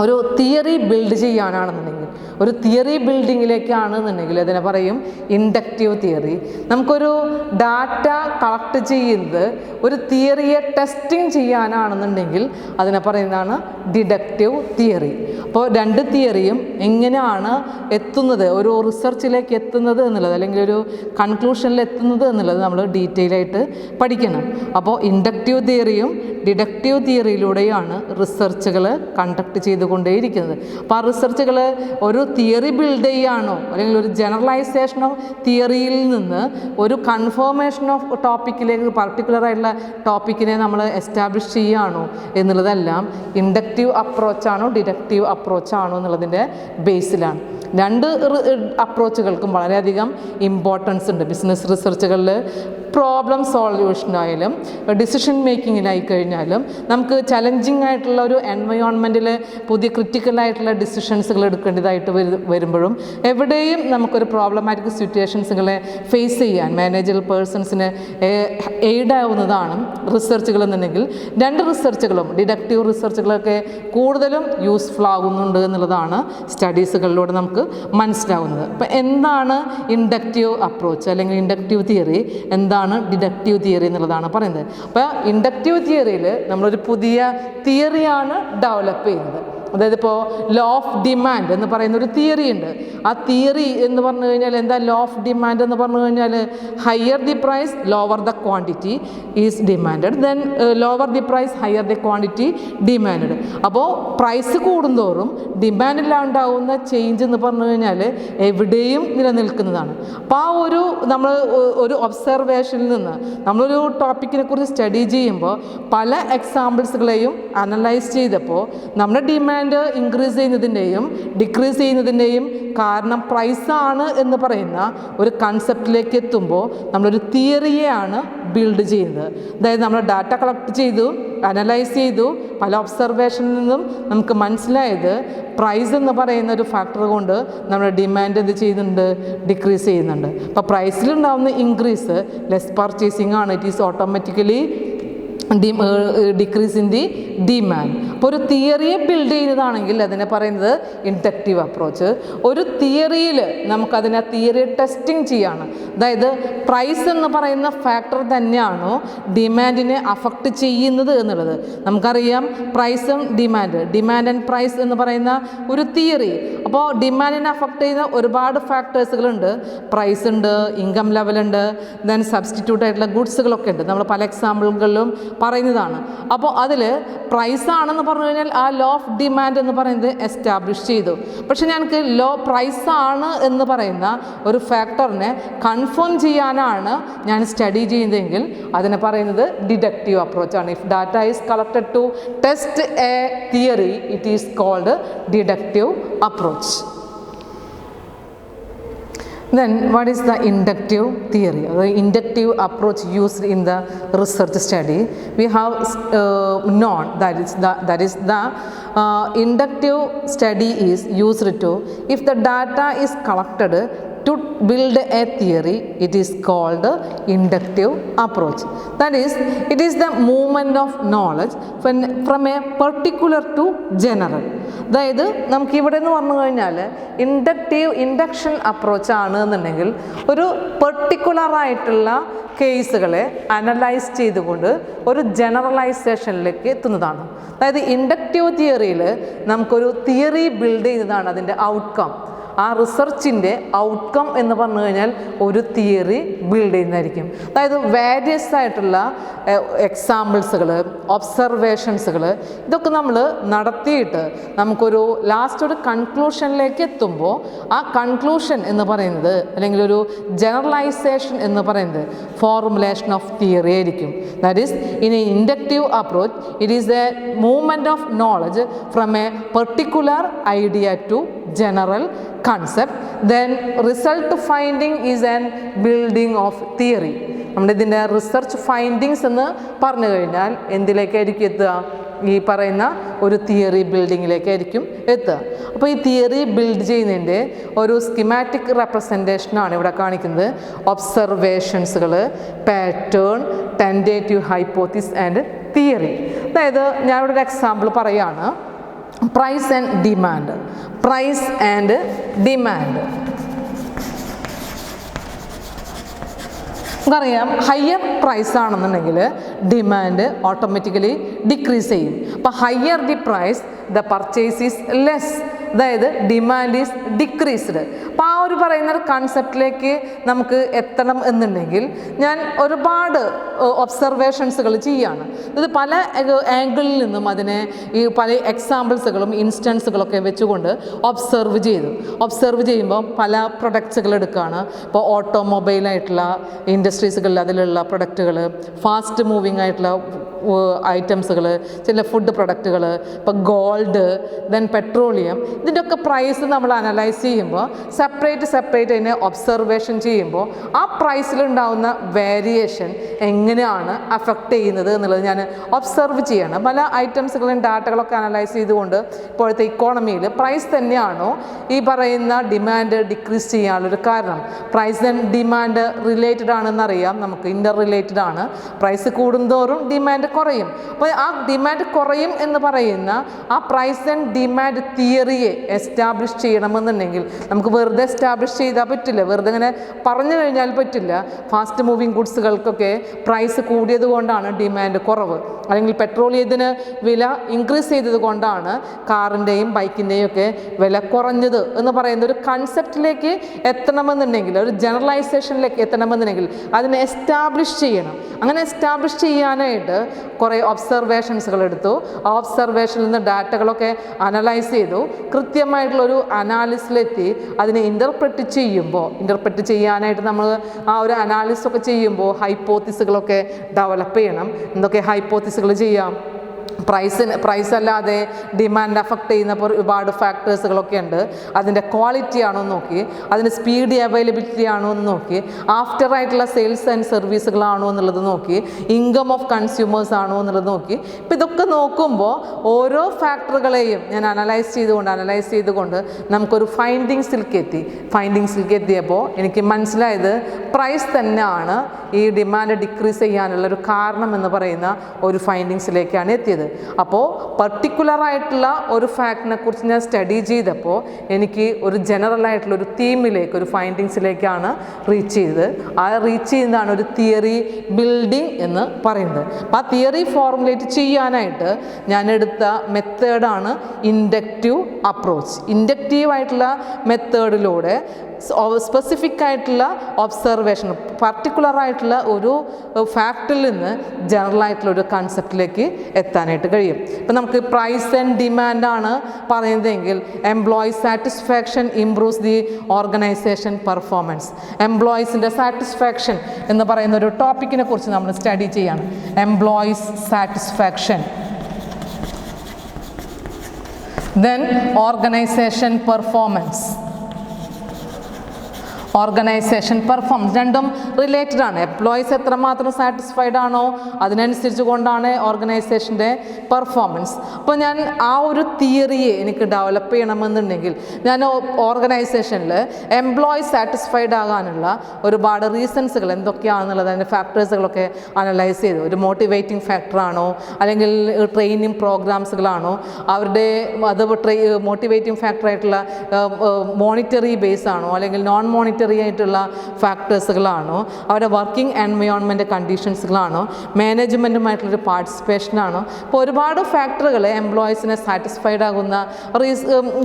ഒരു തിയറി ബിൽഡ് ചെയ്യാനാണെന്നുണ്ടെങ്കിൽ, ഒരു തിയറി ബിൽഡിങ്ങിലേക്കാണെന്നുണ്ടെങ്കിൽ അതിനെ പറയും ഇൻഡക്റ്റീവ് തിയറി. നമുക്കൊരു ഡാറ്റ കളക്ട് ചെയ്യുന്നത് ഒരു തിയറിയെ ടെസ്റ്റിംഗ് ചെയ്യാനാണെന്നുണ്ടെങ്കിൽ അതിനെ പറയുന്നതാണ് ഡിഡക്റ്റീവ് തിയറി. അപ്പോൾ രണ്ട് തിയറിയും എങ്ങനെയാണ് എത്തുന്നത്, ഒരു റിസർച്ചിലേക്ക് എത്തുന്നത് എന്നുള്ളത്, അല്ലെങ്കിൽ ഒരു കൺക്ലൂഷനിൽ എത്തുന്നത് എന്നുള്ളത് നമ്മൾ ഡീറ്റെയിൽ ആയിട്ട് പഠിക്കണം. അപ്പോൾ ഇൻഡക്റ്റീവ് തിയറിയും ഡിഡക്റ്റീവ് തിയറിയിലൂടെയാണ് റിസർച്ചുകൾ കണ്ടക്ട് ചെയ്തുകൊണ്ടേയിരിക്കുന്നത്. അപ്പോൾ ആ റിസർച്ചുകൾ ഒരു തിയറി ബിൽഡ് ചെയ്യുകയാണോ, അല്ലെങ്കിൽ ഒരു ജനറലൈസേഷൻ ഓഫ് തിയറിയിൽ നിന്ന് ഒരു കൺഫർമേഷൻ ഓഫ് ടോപ്പിക്കിലേക്ക്, പർട്ടിക്കുലർ ആയിട്ടുള്ള ടോപ്പിക്കിനെ നമ്മൾ എസ്റ്റാബ്ലിഷ് ചെയ്യുകയാണോ എന്നുള്ളതെല്ലാം ഇൻഡക്റ്റീവ് അപ്രോച്ചാണോ ഡിഡക്റ്റീവ് അപ്രോച്ചാണോ എന്നുള്ളതിൻ്റെ ബേസിലാണ്. രണ്ട് അപ്രോച്ചുകൾക്കും വളരെയധികം ഇമ്പോർട്ടൻസ് ഉണ്ട്. ബിസിനസ് റിസർച്ചുകളിൽ പ്രോബ്ലം സോൾയൂഷനായാലും ഡിസിഷൻ മേക്കിങ്ങിലായി കഴിഞ്ഞാലും നമുക്ക് ചലഞ്ചിങ് ആയിട്ടുള്ള ഒരു എൻവയോൺമെൻറ്റിൽ പുതിയ ക്രിറ്റിക്കലായിട്ടുള്ള ഡിസിഷൻസുകൾ എടുക്കേണ്ടതായിട്ട് വരുമ്പോഴും എവിടെയും നമുക്കൊരു പ്രോബ്ലമാറ്റിക് സിറ്റുവേഷൻസുകളെ ഫേസ് ചെയ്യാൻ മാനേജറൽ പേഴ്സൺസിന് എയ്ഡ് ആവുന്നതാണ് റിസർച്ചുകൾ എന്നുണ്ടെങ്കിൽ രണ്ട് റിസർച്ചുകളും ഡിഡക്റ്റീവ് റിസർച്ചുകളൊക്കെ കൂടുതലും യൂസ്ഫുൾ ആകുന്നുണ്ട് എന്നുള്ളതാണ് സ്റ്റഡീസുകളിലൂടെ നമുക്ക് മനസ്സിലാവുന്നത്. അപ്പോൾ എന്താണ് ഇൻഡക്റ്റീവ് അപ്രോച്ച് അല്ലെങ്കിൽ ഇൻഡക്റ്റീവ് തിയറി, എന്താണ് ഡിഡക്റ്റീവ് തിയറി എന്നുള്ളതാണ് പറയുന്നത്. അപ്പോൾ ഇൻഡക്റ്റീവ് തിയറിയിൽ നമ്മളൊരു പുതിയ തിയറിയാണ് ഡെവലപ്പ് ചെയ്യുന്നത്. അതായത് ഇപ്പോൾ ലോ ഓഫ് ഡിമാൻഡ് എന്ന് പറയുന്ന ഒരു തിയറി ഉണ്ട്. ആ തിയറി എന്ന് പറഞ്ഞു കഴിഞ്ഞാൽ എന്താ ലോ ഓഫ് ഡിമാൻഡ് എന്ന് പറഞ്ഞു കഴിഞ്ഞാൽ higher the price lower the quantity is demanded, then lower the price higher the quantity demanded. അപ്പോൾ പ്രൈസ് കൂടുന്തോറും ഡിമാൻഡിലുണ്ടാവുന്ന ചേഞ്ച് എന്ന് പറഞ്ഞു കഴിഞ്ഞാൽ എവിടെയും നിലനിൽക്കുന്നതാണ്. അപ്പോൾ ആ നമ്മൾ ഒരു ഒബ്സർവേഷനിൽ നിന്ന് നമ്മളൊരു ടോപ്പിക്കിനെ കുറിച്ച് സ്റ്റഡി ചെയ്യുമ്പോൾ പല എക്സാമ്പിൾസുകളെയും അനലൈസ് ചെയ്തപ്പോൾ നമ്മുടെ ഡിമാൻഡ് ഇൻക്രീസ് ചെയ്യുന്നതിൻ്റെയും ഡിക്രീസ് ചെയ്യുന്നതിൻ്റെയും കാരണം പ്രൈസാണ് എന്ന് പറയുന്ന ഒരു കൺസെപ്റ്റിലേക്ക് എത്തുമ്പോൾ നമ്മളൊരു തിയറിയെയാണ് ബിൽഡ് ചെയ്യുന്നത്. അതായത് നമ്മൾ ഡാറ്റ കളക്ട് ചെയ്തു, അനലൈസ് ചെയ്തു, പല ഒബ്സർവേഷനിൽ നിന്നും നമുക്ക് മനസ്സിലായത് പ്രൈസ് എന്ന് പറയുന്ന ഒരു ഫാക്ടർ കൊണ്ട് നമ്മുടെ ഡിമാൻഡ് എന്ത് ചെയ്യുന്നുണ്ട്, ഡിക്രീസ് ചെയ്യുന്നുണ്ട്. അപ്പോൾ പ്രൈസിലുണ്ടാകുന്ന ഇൻക്രീസ് ലെസ് പർച്ചേസിങ് ആണ്. It is automatically decrease in the demand. അപ്പോൾ ഒരു തിയറിയെ ബിൽഡ് ചെയ്യുന്നതാണെങ്കിൽ അതിനെ പറയുന്നത് ഇൻഡക്റ്റീവ് അപ്രോച്ച്. ഒരു തിയറിയിൽ നമുക്കതിനെ തിയറി ടെസ്റ്റിംഗ് ചെയ്യാണ്. അതായത് പ്രൈസ് എന്ന് പറയുന്ന ഫാക്ടർ തന്നെയാണോ ഡിമാൻഡിനെ അഫക്റ്റ് ചെയ്യുന്നത് എന്നുള്ളത്. നമുക്കറിയാം പ്രൈസും ഡിമാൻഡ് ആൻഡ് പ്രൈസ് എന്ന് പറയുന്ന ഒരു തിയറി. അപ്പോൾ ഡിമാൻഡിനെ അഫക്റ്റ് ചെയ്യുന്ന ഒരുപാട് ഫാക്ടേഴ്സുകളുണ്ട്. പ്രൈസ് ഉണ്ട്, ഇൻകം ലെവലുണ്ട്, ദെൻ സബ്സ്റ്റിറ്റ്യൂട്ട് ആയിട്ടുള്ള ഗുഡ്സുകളൊക്കെ ഉണ്ട്. നമ്മൾ പല എക്സാമ്പിളുകളിലും പറയുന്നതാണ്. അപ്പോൾ അതിൽ പ്രൈസ് ആണെന്ന് പറഞ്ഞു കഴിഞ്ഞാൽ ആ ലോ ഓഫ് ഡിമാൻഡ് എന്ന് പറയുന്നത് എസ്റ്റാബ്ലിഷ് ചെയ്തു. പക്ഷെ ഞങ്ങൾക്ക് പ്രൈസ് ആണ് എന്ന് പറയുന്ന ഒരു ഫാക്ടറിനെ കൺഫേം ചെയ്യാനാണ് ഞാൻ സ്റ്റഡി ചെയ്യുന്നതെങ്കിൽ അതിനെ പറയുന്നത് ഡിഡക്റ്റീവ് അപ്രോച്ചാണ്. If data is collected to test a theory it is called deductive approach. Then what is the inductive theory, or the inductive approach used in the research study? We have known that is the inductive study is used to, if the data is collected to build a theory, it is called inductive approach. That is, it is the movement of knowledge from a particular to general. അതായത് നമുക്കിവിടെ എന്ന് പറഞ്ഞു കഴിഞ്ഞാൽ induction approach ആണ് എന്നുണ്ടെങ്കിൽ ഒരു പെർട്ടിക്കുലറായിട്ടുള്ള കേസുകളെ analyse ചെയ്തുകൊണ്ട് ഒരു ജനറലൈസേഷനിലേക്ക് എത്തുന്നതാണ്. അതായത് ഇൻഡക്റ്റീവ് തിയറിയിൽ നമുക്കൊരു തിയറി ബിൽഡ് ചെയ്യുന്നതാണ് അതിൻ്റെ ഔട്ട്കം. ആ റിസർച്ചിൻ്റെ ഔട്ട്കം എന്ന് പറഞ്ഞു കഴിഞ്ഞാൽ ഒരു തിയറി ബിൽഡ് ചെയ്യുന്നതായിരിക്കും. അതായത് വേരിയസ് ആയിട്ടുള്ള എക്സാമ്പിൾസുകൾ, ഒബ്സർവേഷൻസുകൾ ഇതൊക്കെ നമ്മൾ നടത്തിയിട്ട് നമുക്കൊരു ലാസ്റ്റ് ഒരു കൺക്ലൂഷനിലേക്ക് എത്തുമ്പോൾ ആ കൺക്ലൂഷൻ എന്ന് പറയുന്നത് അല്ലെങ്കിൽ ഒരു ജനറലൈസേഷൻ എന്ന് പറയുന്നത് ഫോർമുലേഷൻ ഓഫ് തിയറി ആയിരിക്കും. That is in a inductive approach it is a movement of knowledge from a particular idea to general concept, then result finding is an building of theory. നമ്മുടെ ഇതിൻ്റെ research findings എന്ന് പറഞ്ഞു കഴിഞ്ഞാൽ എന്തിലേക്കായിരിക്കും എത്തുക? ഈ പറയുന്ന ഒരു തിയറി ബിൽഡിങ്ങിലേക്കായിരിക്കും എത്തുക. അപ്പോൾ ഈ തിയറി ബിൽഡ് ചെയ്യുന്നതിൻ്റെ ഒരു സ്കിമാറ്റിക് റെപ്രസെൻറ്റേഷനാണ് ഇവിടെ കാണിക്കുന്നത്. ഒബ്സർവേഷൻസുകൾ, pattern, tentative hypothesis and theory. അതായത് ഞാനിവിടെ ഒരു എക്സാമ്പിൾ പറയുകയാണ്. Price and demand. നമുക്കറിയാം ഹയർ പ്രൈസ് ആണെന്നുണ്ടെങ്കിൽ ഡിമാൻഡ് ഓട്ടോമാറ്റിക്കലി ഡിക്രീസ് ചെയ്യും. അപ്പോൾ higher the price the purchase is less, അതായത് ഡിമാൻഡ് ഈസ് ഡിക്രീസ്ഡ്. അപ്പോൾ ആ ഒരു പറയുന്ന ഒരു കൺസെപ്റ്റിലേക്ക് നമുക്ക് എത്തണം എന്നുണ്ടെങ്കിൽ ഞാൻ ഒരുപാട് ഒബ്സർവേഷൻസുകൾ ചെയ്യാണ്. ഇത് പല ആംഗിളിൽ നിന്നും അതിനെ ഈ പല എക്സാമ്പിൾസുകളും ഇൻസ്റ്റൻസുകളൊക്കെ വെച്ചുകൊണ്ട് ഒബ്സർവ് ചെയ്യുമ്പോൾ പല പ്രൊഡക്ട്സുകൾ എടുക്കുകയാണ്. ഇപ്പോൾ ഓട്ടോമൊബൈലായിട്ടുള്ള ഇൻഡസ്ട്രീസുകളിൽ അതിലുള്ള പ്രൊഡക്റ്റുകൾ, ഫാസ്റ്റ് മൂവിങ് ആയിട്ടുള്ള ഐറ്റംസുകൾ, ചില ഫുഡ് പ്രൊഡക്റ്റുകൾ, ഇപ്പോൾ ഗോൾഡ്, ദെൻ പെട്രോളിയം, ഇതിൻ്റെയൊക്കെ പ്രൈസ് നമ്മൾ അനലൈസ് ചെയ്യുമ്പോൾ സെപ്പറേറ്റ് അതിനെ ഒബ്സർവേഷൻ ചെയ്യുമ്പോൾ ആ പ്രൈസിലുണ്ടാവുന്ന വേരിയേഷൻ എങ്ങനെയാണ് അഫക്റ്റ് ചെയ്യുന്നത് എന്നുള്ളത് ഞാൻ ഒബ്സർവ് ചെയ്യണം. പല ഐറ്റംസുകളും ഡാറ്റകളൊക്കെ അനലൈസ് ചെയ്തുകൊണ്ട് ഇപ്പോഴത്തെ ഇക്കോണമിയിൽ പ്രൈസ് തന്നെയാണോ ഈ പറയുന്ന ഡിമാൻഡ് ഡിക്രീസ് ചെയ്യാനുള്ളൊരു കാരണം? പ്രൈസ് ആൻഡ് ഡിമാൻഡ് റിലേറ്റഡ് ആണെന്നറിയാം, നമുക്ക് ഇൻ്റർ റിലേറ്റഡ് ആണ്. പ്രൈസ് കൂടുന്തോറും ഡിമാൻഡ് കുറയും. അപ്പോൾ ആ ഡിമാൻഡ് കുറയും എന്ന് പറയുന്ന ആ പ്രൈസ് ആൻഡ് ഡിമാൻഡ് തിയറിയെ എസ്റ്റാബ്ലിഷ് ചെയ്യണമെന്നുണ്ടെങ്കിൽ നമുക്ക് വെറുതെ എസ്റ്റാബ്ലിഷ് ചെയ്താൽ പറ്റില്ല, വെറുതെ ഇങ്ങനെ പറഞ്ഞു കഴിഞ്ഞാൽ പറ്റില്ല. ഫാസ്റ്റ് മൂവിങ് ഗുഡ്സുകൾക്കൊക്കെ പ്രൈസ് കൂടിയത് കൊണ്ടാണ് ഡിമാൻഡ് കുറവ്, അല്ലെങ്കിൽ പെട്രോളിയത്തിന് വില ഇൻക്രീസ് ചെയ്തത് കൊണ്ടാണ് കാറിൻ്റെയും ബൈക്കിൻ്റെയും ഒക്കെ വില കുറഞ്ഞത് എന്ന് പറയുന്ന ഒരു കൺസെപ്റ്റിലേക്ക് എത്തണമെന്നുണ്ടെങ്കിൽ, ഒരു ജനറലൈസേഷനിലേക്ക് എത്തണമെന്നുണ്ടെങ്കിൽ അതിനെ എസ്റ്റാബ്ലിഷ് ചെയ്യണം. അങ്ങനെ എസ്റ്റാബ്ലിഷ് ചെയ്യാനായിട്ട് കുറേ ഒബ്സർവേഷൻസുകൾ എടുത്തു. ആ ഒബ്സർവേഷനിൽ നിന്ന് ഡാറ്റകളൊക്കെ അനലൈസ് ചെയ്തു, കൃത്യമായിട്ടുള്ളൊരു അനാലിസിലെത്തി അതിനെ ഇൻ്റർപ്രറ്റ് ചെയ്യാനായിട്ട് നമ്മൾ ആ ഒരു അനാലിസിസ് ഒക്കെ ചെയ്യുമ്പോൾ ഹൈപ്പോത്തിസുകളൊക്കെ ഡെവലപ്പ് ചെയ്യണം. എന്തൊക്കെ ഹൈപ്പോത്തിസുകൾ ചെയ്യാം? പ്രൈസ് അല്ലാതെ ഡിമാൻഡ് അഫക്റ്റ് ചെയ്യുന്ന ഒരുപാട് ഫാക്ടേഴ്സുകളൊക്കെ ഉണ്ട്. അതിൻ്റെ ക്വാളിറ്റി ആണോ എന്ന് നോക്കി, അതിൻ്റെ സ്പീഡ് അവൈലബിലിറ്റി ആണോ എന്ന് നോക്കി, ആഫ്റ്റർ ആയിട്ടുള്ള സെയിൽസ് ആൻഡ് സർവീസുകളാണോ എന്നുള്ളത് നോക്കി, ഇൻകം ഓഫ് കൺസ്യൂമേഴ്സ് ആണോ എന്നുള്ളത് നോക്കി. ഇപ്പം ഇതൊക്കെ നോക്കുമ്പോൾ ഓരോ ഫാക്ടറുകളെയും ഞാൻ അനലൈസ് ചെയ്തുകൊണ്ട് നമുക്കൊരു ഫൈൻഡിങ്സിലേക്ക് എത്തിയപ്പോൾ എനിക്ക് മനസ്സിലായത് പ്രൈസ് തന്നെയാണ് ഈ ഡിമാൻഡ് ഡിക്രീസ് ചെയ്യാനുള്ളൊരു കാരണം എന്ന് പറയുന്ന ഒരു ഫൈൻഡിങ്സിലേക്കാണ് എത്തിയത്. അപ്പോൾ പർട്ടിക്കുലറായിട്ടുള്ള ഒരു ഫാക്ടിനെ കുറിച്ച് ഞാൻ സ്റ്റഡി ചെയ്തപ്പോൾ എനിക്ക് ഒരു ജനറലായിട്ടുള്ള ഒരു തീമിലേക്ക്, ഒരു ഫൈൻഡിങ്സിലേക്കാണ് റീച്ച് ചെയ്തത്. ആ റീച്ച് ചെയ്യുന്നതാണ് ഒരു തിയറി ബിൽഡിംഗ് എന്ന് പറയുന്നത്. അപ്പോൾ ആ തിയറി ഫോർമുലേറ്റ് ചെയ്യാനായിട്ട് ഞാൻ എടുത്ത മെത്തേഡാണ് ഇൻഡക്റ്റീവ് അപ്രോച്ച്. ഇൻഡക്റ്റീവായിട്ടുള്ള മെത്തേഡിലൂടെ സ്പെസിഫിക് ആയിട്ടുള്ള ഒബ്സർവേഷൻ, പർട്ടിക്കുലറായിട്ടുള്ള ഒരു ഫാക്റ്റിൽ നിന്ന് ജനറലായിട്ടുള്ള ഒരു കൺസെപ്റ്റിലേക്ക് എത്താനായിട്ട് കഴിയും. ഇപ്പം നമുക്ക് പ്രൈസ് ആൻഡ് ഡിമാൻഡാണ് പറയുന്നതെങ്കിൽ employee satisfaction improves the organisation performance. എംപ്ലോയീസിൻ്റെ സാറ്റിസ്ഫാക്ഷൻ എന്ന് പറയുന്ന ഒരു ടോപ്പിക്കിനെ കുറിച്ച് നമ്മൾ സ്റ്റഡി ചെയ്യാണ്. Employees satisfaction, then organisation performance. രണ്ടും റിലേറ്റഡ് ആണ്. എംപ്ലോയീസ് എത്രമാത്രം സാറ്റിസ്ഫൈഡ് ആണോ അതിനനുസരിച്ച് കൊണ്ടാണ് ഓർഗനൈസേഷൻ്റെ പെർഫോമൻസ്. അപ്പോൾ ഞാൻ ആ ഒരു തിയറിയെ എനിക്ക് ഡെവലപ്പ് ചെയ്യണമെന്നുണ്ടെങ്കിൽ ഞാൻ ഓർഗനൈസേഷനിൽ എംപ്ലോയി സാറ്റിസ്ഫൈഡ് ആകാനുള്ള ഒരുപാട് റീസൺസുകൾ എന്തൊക്കെയാണെന്നുള്ളത്, അതിൻ്റെ ഫാക്ടേഴ്സുകളൊക്കെ അനലൈസ് ചെയ്തു. ഒരു മോട്ടിവേറ്റിംഗ് ഫാക്ടറാണോ, അല്ലെങ്കിൽ ട്രെയിനിങ് പ്രോഗ്രാംസുകളാണോ, അവരുടെ അത് മോട്ടിവേറ്റിംഗ് ഫാക്ടറായിട്ടുള്ള മോണിറ്ററി ബേസ് ആണോ, അല്ലെങ്കിൽ നോൺ മോണിറ്ററി ആയിട്ടുള്ള ഫാക്ടേഴ്സുകളാണോ, അവരുടെ വർക്കിംഗ് എൻവയോൺമെൻറ്റ് കണ്ടീഷൻസുകളാണോ, മാനേജ്മെൻറ്റുമായിട്ടുള്ളൊരു പാർട്ടിസിപ്പേഷനാണോ. ഇപ്പോൾ ഒരുപാട് ഫാക്ടറുകൾ എംപ്ലോയീസിനെ സാറ്റിസ്ഫൈഡ് ആകുന്ന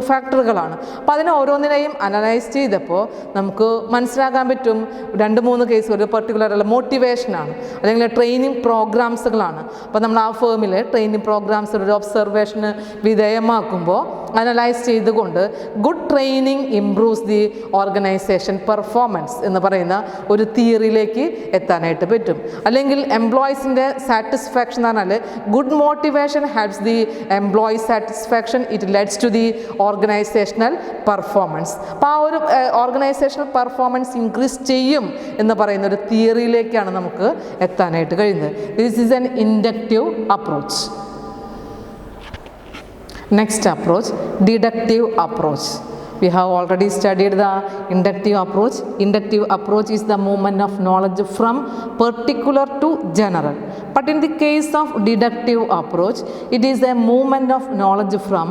ഫാക്ടറുകളാണ്. അപ്പോൾ അതിനെ ഓരോന്നിനെയും അനലൈസ് ചെയ്തപ്പോൾ നമുക്ക് മനസ്സിലാക്കാൻ പറ്റും 2-3 കേസ്. ഒരു പെർട്ടിക്കുലർ മോട്ടിവേഷനാണ്, അല്ലെങ്കിൽ ട്രെയിനിങ് പ്രോഗ്രാംസുകളാണ്. അപ്പോൾ നമ്മൾ ആ ഫേമിൽ ട്രെയിനിങ് പ്രോഗ്രാംസ് ഒരു ഒബ്സർവേഷന് വിധേയമാക്കുമ്പോൾ അനലൈസ് ചെയ്തുകൊണ്ട് good training improves the organisation performance എന്ന് പറയുന്ന ഒരു തിയറിയിലേക്ക് എത്താനായിട്ട് പറ്റും. അല്ലെങ്കിൽ എംപ്ലോയീസിൻ്റെ സാറ്റിസ്ഫാക്ഷൻ എന്ന് പറഞ്ഞാൽ good motivation haves the employee satisfaction, it leads to the organisational performance. അപ്പോൾ ആ ഒരു ഓർഗനൈസേഷണൽ പെർഫോമൻസ് ഇൻക്രീസ് ചെയ്യും എന്ന് പറയുന്ന ഒരു തിയറിയിലേക്കാണ് നമുക്ക് എത്താനായിട്ട് കഴിയുന്നത്. This is N inductive approach. Next approach, deductive approach. We have already studied the inductive approach. Inductive approach is the movement of knowledge from particular to general. But in the case of deductive approach, it is a movement of knowledge from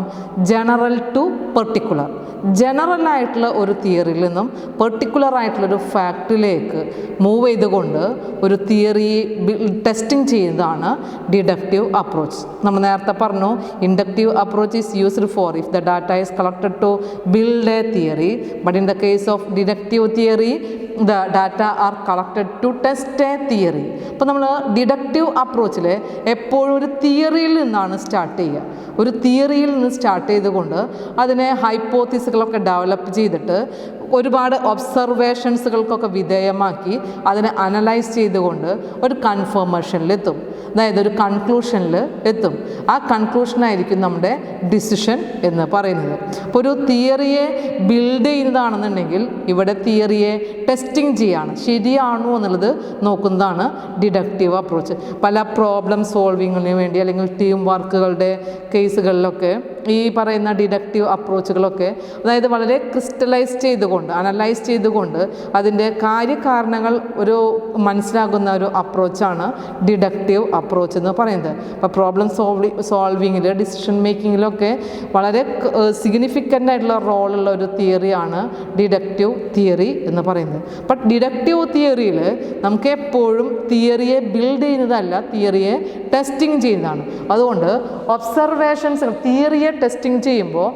general to particular. General ആയിട്ടുള്ള ഒരു തിയറിയിൽ നിന്നും particular ആയിട്ടുള്ളൊരു ഫാക്റ്റിലേക്ക് move ചെയ്തുകൊണ്ട് ഒരു theory testing ചെയ്യുന്നതാണ് deductive approach. നമ്മൾ നേരത്തെ പറഞ്ഞു inductive approach is used for if the data is collected to build a theory, but in the case of deductive theory the data are collected to test a theory. അപ്പോൾ നമ്മൾ deductive അപ്രോച്ചിൽ എപ്പോഴും ഒരു തിയറിയിൽ നിന്നാണ് start ചെയ്യുക. ഒരു തിയറിയിൽ നിന്ന് സ്റ്റാർട്ട് ചെയ്തുകൊണ്ട് അതിനെ ഹൈപ്പോത്തിസുകളൊക്കെ ഡെവലപ്പ് ചെയ്തിട്ട് ഒരുപാട് ഒബ്സർവേഷൻസുകൾക്കൊക്കെ വിധേയമാക്കി അതിനെ അനലൈസ് ചെയ്തുകൊണ്ട് ഒരു കൺഫർമേഷനിലെത്തും, അതായത് ഒരു കൺക്ലൂഷനിൽ എത്തും. ആ കൺക്ലൂഷനായിരിക്കും നമ്മുടെ ഡിസിഷൻ എന്ന് പറയുന്നത്. അപ്പോൾ ഒരു തിയറിയെ ബിൽഡ് ചെയ്യുന്നതാണെന്നുണ്ടെങ്കിൽ ഇവിടെ തിയറിയെ ടെസ്റ്റിംഗ് ചെയ്യാണ്, ശരിയാണോ എന്നുള്ളത് നോക്കുന്നതാണ് ഡിഡക്റ്റീവ് അപ്രോച്ച്. പല പ്രോബ്ലം സോൾവിങ്ങിന് വേണ്ടി അല്ലെങ്കിൽ ടീം വർക്കുകളുടെ കേസുകളിലൊക്കെ ഈ പറയുന്ന ഡിഡക്റ്റീവ് അപ്രോച്ചുകളൊക്കെ, അതായത് വളരെ ക്രിസ്റ്റലൈസ് ചെയ്തുകൊണ്ട് അനലൈസ് ചെയ്തുകൊണ്ട് അതിൻ്റെ കാര്യകാരണങ്ങൾ ഒരു മനസ്സിലാകുന്ന ഒരു അപ്രോച്ചാണ് ഡിഡക്റ്റീവ് അപ്രോച്ച് എന്ന് പറയുന്നത്. അപ്പോൾ പ്രോബ്ലം സോൾവിങ്ങിൽ ഡിസിഷൻ മേക്കിങ്ങിലൊക്കെ വളരെ സിഗ്നിഫിക്കൻ്റ് ആയിട്ടുള്ള റോളുള്ള ഒരു തിയറിയാണ് ഡിഡക്റ്റീവ് തിയറി എന്ന് പറയുന്നത്. ബട്ട് ഡിഡക്റ്റീവ് തിയറിയിൽ നമുക്ക് എപ്പോഴും തിയറിയെ ബിൽഡ് ചെയ്യുന്നതല്ല, തിയറിയെ ടെസ്റ്റിംഗ് ചെയ്യുന്നതാണ്. അതുകൊണ്ട് ഒബ്സർവേഷൻസ് തിയറിയെ ടെസ്റ്റിംഗ് ചെയ്യുമ്പോൾ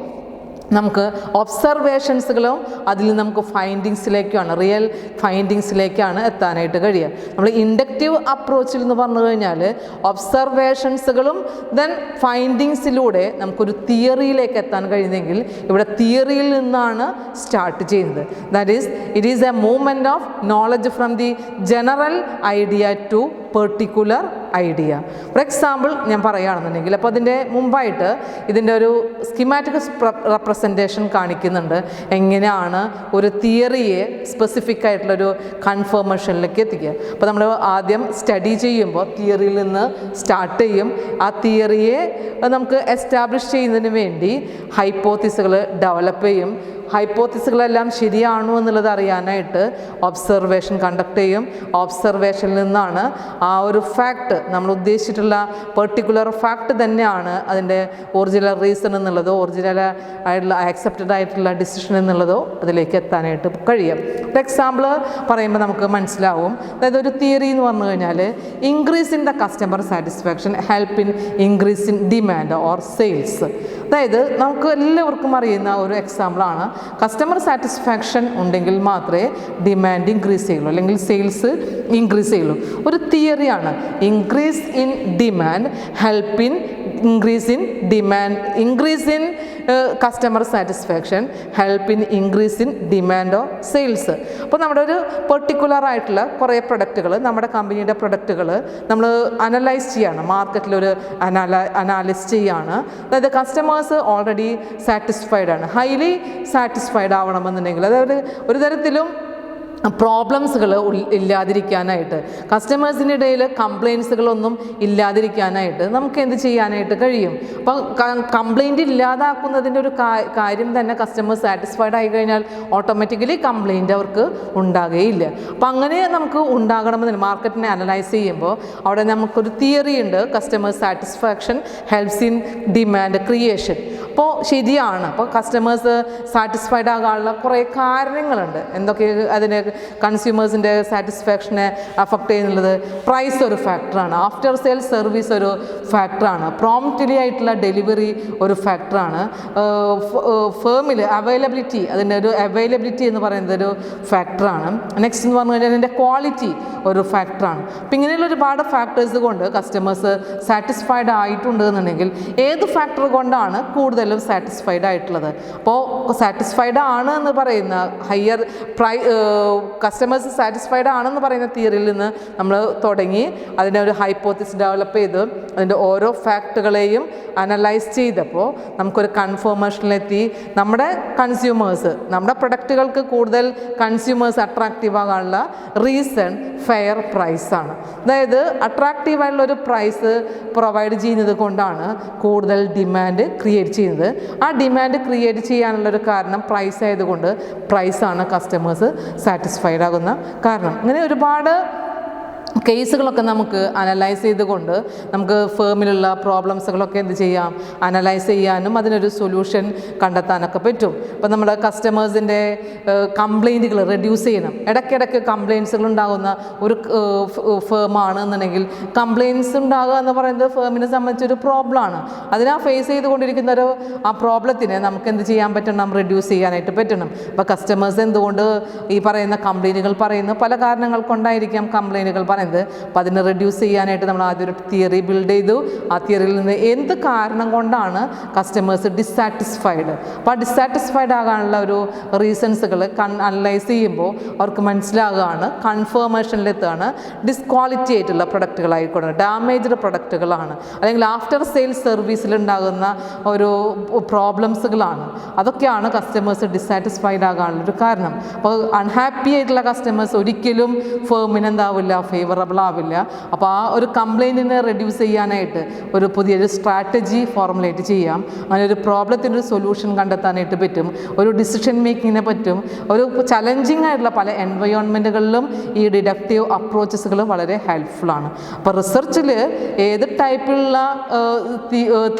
നമുക്ക് ഒബ്സർവേഷൻസുകളും അതിൽ നമുക്ക് ഫൈൻഡിങ്സിലേക്കാണ്, റിയൽ ഫൈൻഡിങ്സിലേക്കാണ് എത്താനായിട്ട് കഴിയുക. നമ്മൾ ഇൻഡക്റ്റീവ് അപ്രോച്ചിൽ എന്ന് പറഞ്ഞു കഴിഞ്ഞാൽ ഒബ്സർവേഷൻസുകളും ദെൻ ഫൈൻഡിങ്സിലൂടെ നമുക്കൊരു തിയറിയിലേക്ക് എത്താൻ കഴിയുന്നെങ്കിൽ ഇവിടെ തിയറിയിൽ നിന്നാണ് സ്റ്റാർട്ട് ചെയ്യുന്നത്. That is it is a movement of knowledge from the general idea to particular idea. For example ഞാൻ പറയുകയാണെന്നുണ്ടെങ്കിൽ, അപ്പോൾ അതിൻ്റെ മുമ്പായിട്ട് ഇതിൻ്റെ ഒരു സ്കിമാറ്റിക് റെപ്രസെൻറ്റേഷൻ കാണിക്കുന്നുണ്ട്, എങ്ങനെയാണ് ഒരു തിയറിയെ സ്പെസിഫിക് ആയിട്ടുള്ളൊരു കൺഫർമേഷനിലേക്ക് എത്തിക്കുക. അപ്പോൾ നമ്മൾ ആദ്യം സ്റ്റഡി ചെയ്യുമ്പോൾ തിയറിയിൽ നിന്ന് സ്റ്റാർട്ട് ചെയ്യും. ആ തിയറിയെ നമുക്ക് എസ്റ്റാബ്ലിഷ് ചെയ്യുന്നതിന് വേണ്ടി ഹൈപ്പോത്തിസുകൾ ഡെവലപ്പ് ചെയ്യും. ഹൈപ്പോത്തിസുകളെല്ലാം ശരിയാണോ എന്നുള്ളത് അറിയാനായിട്ട് ഒബ്സർവേഷൻ കണ്ടക്ട് ചെയ്യും. ഒബ്സർവേഷനിൽ നിന്നാണ് ആ ഒരു ഫാക്റ്റ്, നമ്മൾ ഉദ്ദേശിച്ചിട്ടുള്ള പെർട്ടിക്കുലർ ഫാക്റ്റ് തന്നെയാണ് അതിൻ്റെ ഒറിജിനൽ റീസൺ എന്നുള്ളതോ ഒറിജിനൽ ആയിട്ടുള്ള ആക്സെപ്റ്റഡ് ആയിട്ടുള്ള ഡിസിഷൻ എന്നുള്ളതോ അതിലേക്ക് എത്താനായിട്ട് കഴിയും. ഫോർ എക്സാമ്പിൾ പറയുമ്പോൾ നമുക്ക് മനസ്സിലാവും, അതായത് ഒരു തിയറി എന്ന് പറഞ്ഞു കഴിഞ്ഞാൽ increase in the customer satisfaction help in increase in demand or sales. അതായത് നമുക്ക് എല്ലാവർക്കും അറിയുന്ന ഒരു എക്സാമ്പിളാണ്, കസ്റ്റമർ സാറ്റിസ്ഫാക്ഷൻ ഉണ്ടെങ്കിൽ മാത്രമേ ഡിമാൻഡ് ഇൻക്രീസ് ചെയ്യുള്ളൂ അല്ലെങ്കിൽ സെയിൽസ് ഇൻക്രീസ് ചെയ്യുള്ളൂ. ഒരു തിയറിയാണ് increase in demand help in increase in demand, increase in customer satisfaction help in increase in demand or sales. അപ്പോൾ നമ്മുടെ ഒരു പെർട്ടിക്കുലർ ആയിട്ടുള്ള കുറേ പ്രൊഡക്റ്റുകൾ, നമ്മുടെ കമ്പനിയുടെ പ്രൊഡക്റ്റുകൾ നമ്മൾ അനലൈസ് ചെയ്യാണ്, മാർക്കറ്റിലൊരു അനാലിസ് ചെയ്യാണ്. അതായത് കസ്റ്റമേഴ്സ് ഓൾറെഡി സാറ്റിസ്ഫൈഡ് ആണ്, ഹൈലി സാറ്റിസ്ഫൈഡ് ആവണമെന്നുണ്ടെങ്കിൽ, അതായത് ഒരു തരത്തിലും പ്രോബ്ലംസുകൾ ഇല്ലാതിരിക്കാനായിട്ട്, കസ്റ്റമേഴ്സിൻ്റെ ഇടയിൽ കംപ്ലയിൻസുകളൊന്നും ഇല്ലാതിരിക്കാനായിട്ട് നമുക്ക് എന്ത് ചെയ്യാനായിട്ട് കഴിയും? അപ്പം കംപ്ലയിൻറ്റ് ഇല്ലാതാക്കുന്നതിൻ്റെ ഒരു കാര്യം തന്നെ കസ്റ്റമർ സാറ്റിസ്ഫൈഡ് ആയി കഴിഞ്ഞാൽ ഓട്ടോമാറ്റിക്കലി കംപ്ലയിൻറ്റ് അവർക്ക് ഉണ്ടാകുകയില്ല. അപ്പം അങ്ങനെ നമുക്ക് ഉണ്ടാകണമെന്ന് മാർക്കറ്റിനെ അനലൈസ് ചെയ്യുമ്പോൾ അവിടെ നമുക്കൊരു തിയറി ഉണ്ട്, customer satisfaction helps in demand creation. അപ്പോൾ ശരിയാണ്, അപ്പോൾ കസ്റ്റമേഴ്സ് സാറ്റിസ്ഫൈഡ് ആകാനുള്ള കുറേ കാരണങ്ങളുണ്ട്. എന്തൊക്കെ അതിന് കൺസ്യൂമേഴ്സിൻ്റെ സാറ്റിസ്ഫാക്ഷനെ അഫക്റ്റ് ചെയ്യുന്നുള്ളത്? പ്രൈസ് ഒരു ഫാക്ടറാണ്, ആഫ്റ്റർ സെയിൽ സർവീസ് ഒരു ഫാക്ടറാണ്, പ്രോംപ്റ്റ്ലി ആയിട്ടുള്ള ഡെലിവറി ഒരു ഫാക്ടറാണ്, ഫേമിൽ അവൈലബിലിറ്റി, അതിൻ്റെ ഒരു അവൈലബിലിറ്റി എന്ന് പറയുന്നത് ഒരു ഫാക്ടറാണ്. നെക്സ്റ്റ് എന്ന് പറഞ്ഞു കഴിഞ്ഞാൽ അതിൻ്റെ ക്വാളിറ്റി ഒരു ഫാക്ടറാണ്. അപ്പം ഇങ്ങനെയുള്ള ഒരുപാട് ഫാക്ടേഴ്സ് കൊണ്ട് കസ്റ്റമേഴ്സ് സാറ്റിസ്ഫൈഡ് ആയിട്ടുണ്ട് എന്നുണ്ടെങ്കിൽ ഏത് ഫാക്ടർ കൊണ്ടാണ് കൂടുതലും സാറ്റിസ്ഫൈഡ് ആയിട്ടുള്ളത്? അപ്പോൾ സാറ്റിസ്ഫൈഡ് ആണ് എന്ന് പറയുന്ന ഹയർ കസ്റ്റമേഴ്സ് സാറ്റിസ്ഫൈഡ് ആണെന്ന് പറയുന്ന തിയറിയിൽ നിന്ന് നമ്മൾ തുടങ്ങി അതിനെ ഒരു ഹൈപ്പോത്തിസ് ഡെവലപ്പ് ചെയ്ത് അതിൻ്റെ ഓരോ ഫാക്റ്റുകളെയും അനലൈസ് ചെയ്തപ്പോൾ നമുക്കൊരു കൺഫർമേഷനിലെത്തി. നമ്മുടെ കൺസ്യൂമേഴ്സ്, നമ്മുടെ പ്രൊഡക്റ്റുകൾക്ക് കൂടുതൽ കൺസ്യൂമേഴ്സ് അട്രാക്റ്റീവ് ആകാനുള്ള റീസൺ ഫെയർ പ്രൈസാണ്. അതായത് അട്രാക്റ്റീവായിട്ടുള്ളൊരു പ്രൈസ് പ്രൊവൈഡ് ചെയ്യുന്നത് കൊണ്ടാണ് കൂടുതൽ ഡിമാൻഡ് ക്രിയേറ്റ് ചെയ്യുന്നത്. ആ ഡിമാൻഡ് ക്രിയേറ്റ് ചെയ്യാനുള്ളൊരു കാരണം പ്രൈസ് ആയതുകൊണ്ട് പ്രൈസാണ് കസ്റ്റമേഴ്സ് സാറ്റിസ്ഫൈഡ് ആകുന്ന കാരണം. ഇങ്ങനെ ഒരുപാട് കേസുകളൊക്കെ നമുക്ക് അനലൈസ് ചെയ്തുകൊണ്ട് നമുക്ക് ഫേമിലുള്ള പ്രോബ്ലംസുകളൊക്കെ എന്ത് ചെയ്യാം, അനലൈസ് ചെയ്യാനും അതിനൊരു സൊല്യൂഷൻ കണ്ടെത്താനൊക്കെ പറ്റും. ഇപ്പം നമ്മുടെ കസ്റ്റമേഴ്സിൻ്റെ കംപ്ലയിൻറ്റുകൾ റെഡ്യൂസ് ചെയ്യണം. ഇടയ്ക്കിടയ്ക്ക് കംപ്ലയിൻസുകൾ ഉണ്ടാകുന്ന ഒരു ഫേമാണെന്നുണ്ടെങ്കിൽ കംപ്ലയിൻസ് ഉണ്ടാകുക എന്ന് പറയുന്നത് ഫേമിനെ സംബന്ധിച്ചൊരു പ്രോബ്ലമാണ്. അതിനാ ഫേസ് ചെയ്തുകൊണ്ടിരിക്കുന്ന ആ പ്രോബ്ലത്തിനെ നമുക്ക് എന്ത് ചെയ്യാൻ പറ്റണം, റെഡ്യൂസ് ചെയ്യാനായിട്ട് പറ്റണം. അപ്പോൾ കസ്റ്റമേഴ്സ് എന്തുകൊണ്ട് ഈ പറയുന്ന കംപ്ലയിൻറ്റുകൾ പറയുന്നു? പല കാരണങ്ങൾ കൊണ്ടായിരിക്കാം കംപ്ലയിൻറ്റുകൾ പറയുന്നത്. പറയുന്നത്. അപ്പോൾ അതിനെ റെഡ്യൂസ് ചെയ്യാനായിട്ട് നമ്മൾ ആദ്യം ഒരു തിയറി ബിൽഡ് ചെയ്തു. ആ തിയറിയിൽ നിന്ന് എന്ത് കാരണം കൊണ്ടാണ് കസ്റ്റമേഴ്സ് ഡിസാറ്റിസ്ഫൈഡ്, അപ്പോൾ ആ ഡിസാറ്റിസ്ഫൈഡ് ആകാനുള്ള ഒരു റീസൺസുകൾ അനലൈസ് ചെയ്യുമ്പോൾ അവർക്ക് മനസ്സിലാകുകയാണ്, കൺഫർമേഷനിലെത്തുകയാണ് ഡിസ്ക്വാളിറ്റി ആയിട്ടുള്ള പ്രൊഡക്റ്റുകളായിക്കോട്ടെ, ഡാമേജ്ഡ് പ്രൊഡക്റ്റുകളാണ്, അല്ലെങ്കിൽ ആഫ്റ്റർ സെയിൽസ് സർവീസിലുണ്ടാകുന്ന ഒരു പ്രോബ്ലംസുകളാണ്. അതൊക്കെയാണ് കസ്റ്റമേഴ്സ് ഡിസാറ്റിസ്ഫൈഡ് ആകാനുള്ളൊരു കാരണം. അപ്പോൾ അൺഹാപ്പി ആയിട്ടുള്ള കസ്റ്റമേഴ്സ് ഒരിക്കലും ഫേമിന് എന്താവില്ല, ഫേവറബിൾ ആവില്ല. അപ്പോൾ ആ ഒരു കംപ്ലൈൻറ്റിനെ റെഡ്യൂസ് ചെയ്യാനായിട്ട് ഒരു പുതിയൊരു സ്ട്രാറ്റജി ഫോർമുലേറ്റ് ചെയ്യാം. അങ്ങനെ ഒരു പ്രോബ്ലത്തിൻ്റെ ഒരു സൊല്യൂഷൻ കണ്ടെത്താനായിട്ട് പറ്റും, ഒരു ഡിസിഷൻ മേക്കിങ്ങിനെ പറ്റും. ഒരു ചലഞ്ചിങ് ആയിട്ടുള്ള പല എൻവയോൺമെൻറ്റുകളിലും ഈ ഡിഡക്റ്റീവ് അപ്രോച്ചസുകൾ വളരെ ഹെൽപ്ഫുള്ളാണ്. അപ്പോൾ റിസർച്ചിൽ ഏത് ടൈപ്പിലുള്ള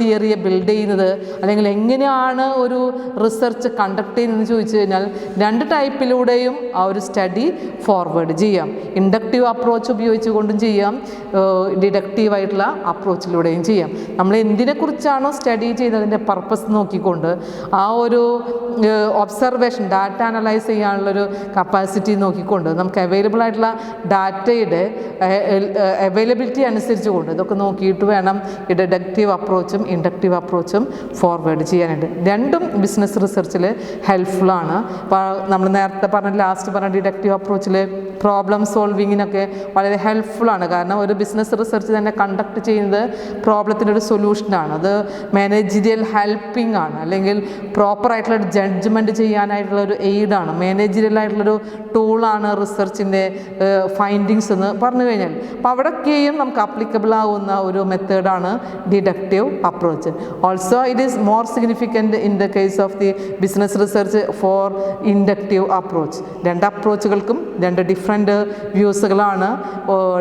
തിയറിയെ ബിൽഡ് ചെയ്യുന്നത്, അല്ലെങ്കിൽ എങ്ങനെയാണ് ഒരു റിസർച്ച് കണ്ടക്ട് ചെയ്യുന്നതെന്ന് ചോദിച്ചു കഴിഞ്ഞാൽ 2 ടൈപ്പിലൂടെയും ആ ഒരു സ്റ്റഡി ഫോർവേഡ് ചെയ്യാം. ഇൻഡക്റ്റീവ് അപ്രോച്ച് ഉപയോഗിച്ചുകൊണ്ടും ചെയ്യാം, ഡിഡക്റ്റീവായിട്ടുള്ള അപ്രോച്ചിലൂടെയും ചെയ്യാം. നമ്മൾ എന്തിനെക്കുറിച്ചാണോ സ്റ്റഡി ചെയ്തതിൻ്റെ പർപ്പസ് നോക്കിക്കൊണ്ട് ആ ഒരു ഒബ്സർവേഷൻ, ഡാറ്റ അനലൈസ് ചെയ്യാനുള്ളൊരു കപ്പാസിറ്റി നോക്കിക്കൊണ്ട് നമുക്ക് അവൈലബിൾ ആയിട്ടുള്ള ഡാറ്റയുടെ അവൈലബിലിറ്റി അനുസരിച്ച് കൊണ്ട് ഇതൊക്കെ നോക്കിയിട്ട് വേണം ഈ ഡിഡക്റ്റീവ് അപ്രോച്ചും ഇൻഡക്റ്റീവ് അപ്രോച്ചും ഫോർവേഡ് ചെയ്യാനായിട്ട്. രണ്ടും ബിസിനസ് റിസർച്ചിൽ ഹെൽപ്ഫുള്ളാണ്. അപ്പോൾ നമ്മൾ നേരത്തെ ലാസ്റ്റ് പറഞ്ഞ ഡിഡക്റ്റീവ് അപ്രോച്ചിൽ പ്രോബ്ലം സോൾവിങ്ങിനൊക്കെ വളരെ ഹെൽപ്ഫുള്ളാണ്. കാരണം ഒരു ബിസിനസ് റിസർച്ച് തന്നെ കണ്ടക്ട് ചെയ്യുന്നത് പ്രോബ്ലത്തിൻ്റെ ഒരു സൊല്യൂഷനാണ്. അത് മാനേജീരിയൽ ഹെൽപ്പിംഗ് ആണ്, അല്ലെങ്കിൽ പ്രോപ്പറായിട്ടുള്ള ജഡ്ജ്മെൻറ്റ് ചെയ്യാനായിട്ടുള്ള ഒരു എയ്ഡാണ്, മാനേജീരിയൽ ആയിട്ടുള്ളൊരു ടൂളാണ് റിസർച്ചിൻ്റെ ഫൈൻഡിങ്സ് എന്ന് പറഞ്ഞു കഴിഞ്ഞാൽ. അപ്പോൾ അവിടെയൊക്കെയും നമുക്ക് അപ്ലിക്കബിൾ ആവുന്ന ഒരു മെത്തേഡാണ് deductive approach. Also it is more significant in the case of the business research for inductive approach. 2 അപ്രോച്ചുകൾക്കും 2 ഡിഫറെൻറ്റ് വ്യൂസുകളാണ്.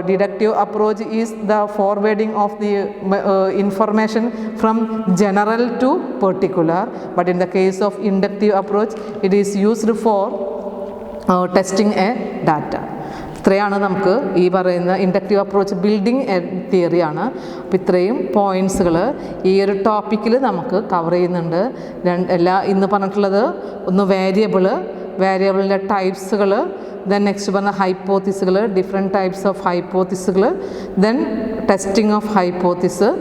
Deductive approach is the forwarding of the information from general to particular, but in the case of inductive approach it is used for testing a data. ഇത്രയാണ് നമുക്ക് ഈ പറയുന്ന inductive approach building തിയറിയാണ്. അപ്പോൾ ഇത്രയും പോയിൻറ്റ്സുകൾ ഈ ഒരു ടോപ്പിക്കിൽ നമുക്ക് കവർ ചെയ്യുന്നുണ്ട്. ഇന്ന് പറഞ്ഞിട്ടുള്ളത് ഒന്ന് വേരിയബിളിൻ്റെ ടൈപ്സുകൾ, ദെൻ നെക്സ്റ്റ് പറഞ്ഞ ഹൈപ്പോത്തിസുകൾ, ഡിഫറെൻറ്റ് ടൈപ്സ് ഓഫ് ഹൈപ്പോത്തിസുകൾ, then testing of hypothesis,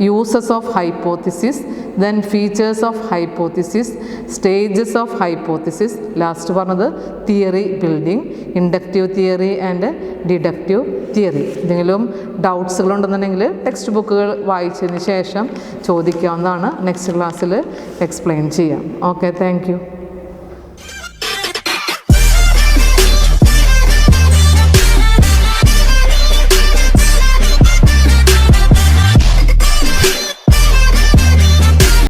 uses of hypothesis, then features of hypothesis, stages of hypothesis, last പറഞ്ഞത് theory building, inductive theory and deductive theory. എന്തെങ്കിലും ഡൗട്ട്സുകൾ ഉണ്ടെന്നുണ്ടെങ്കിൽ ടെക്സ്റ്റ് ബുക്കുകൾ വായിച്ചതിന് ശേഷം ചോദിക്കാവുന്നതാണ്. നെക്സ്റ്റ് ക്ലാസ്സിൽ എക്സ്പ്ലെയിൻ ചെയ്യാം. Okay, thank you.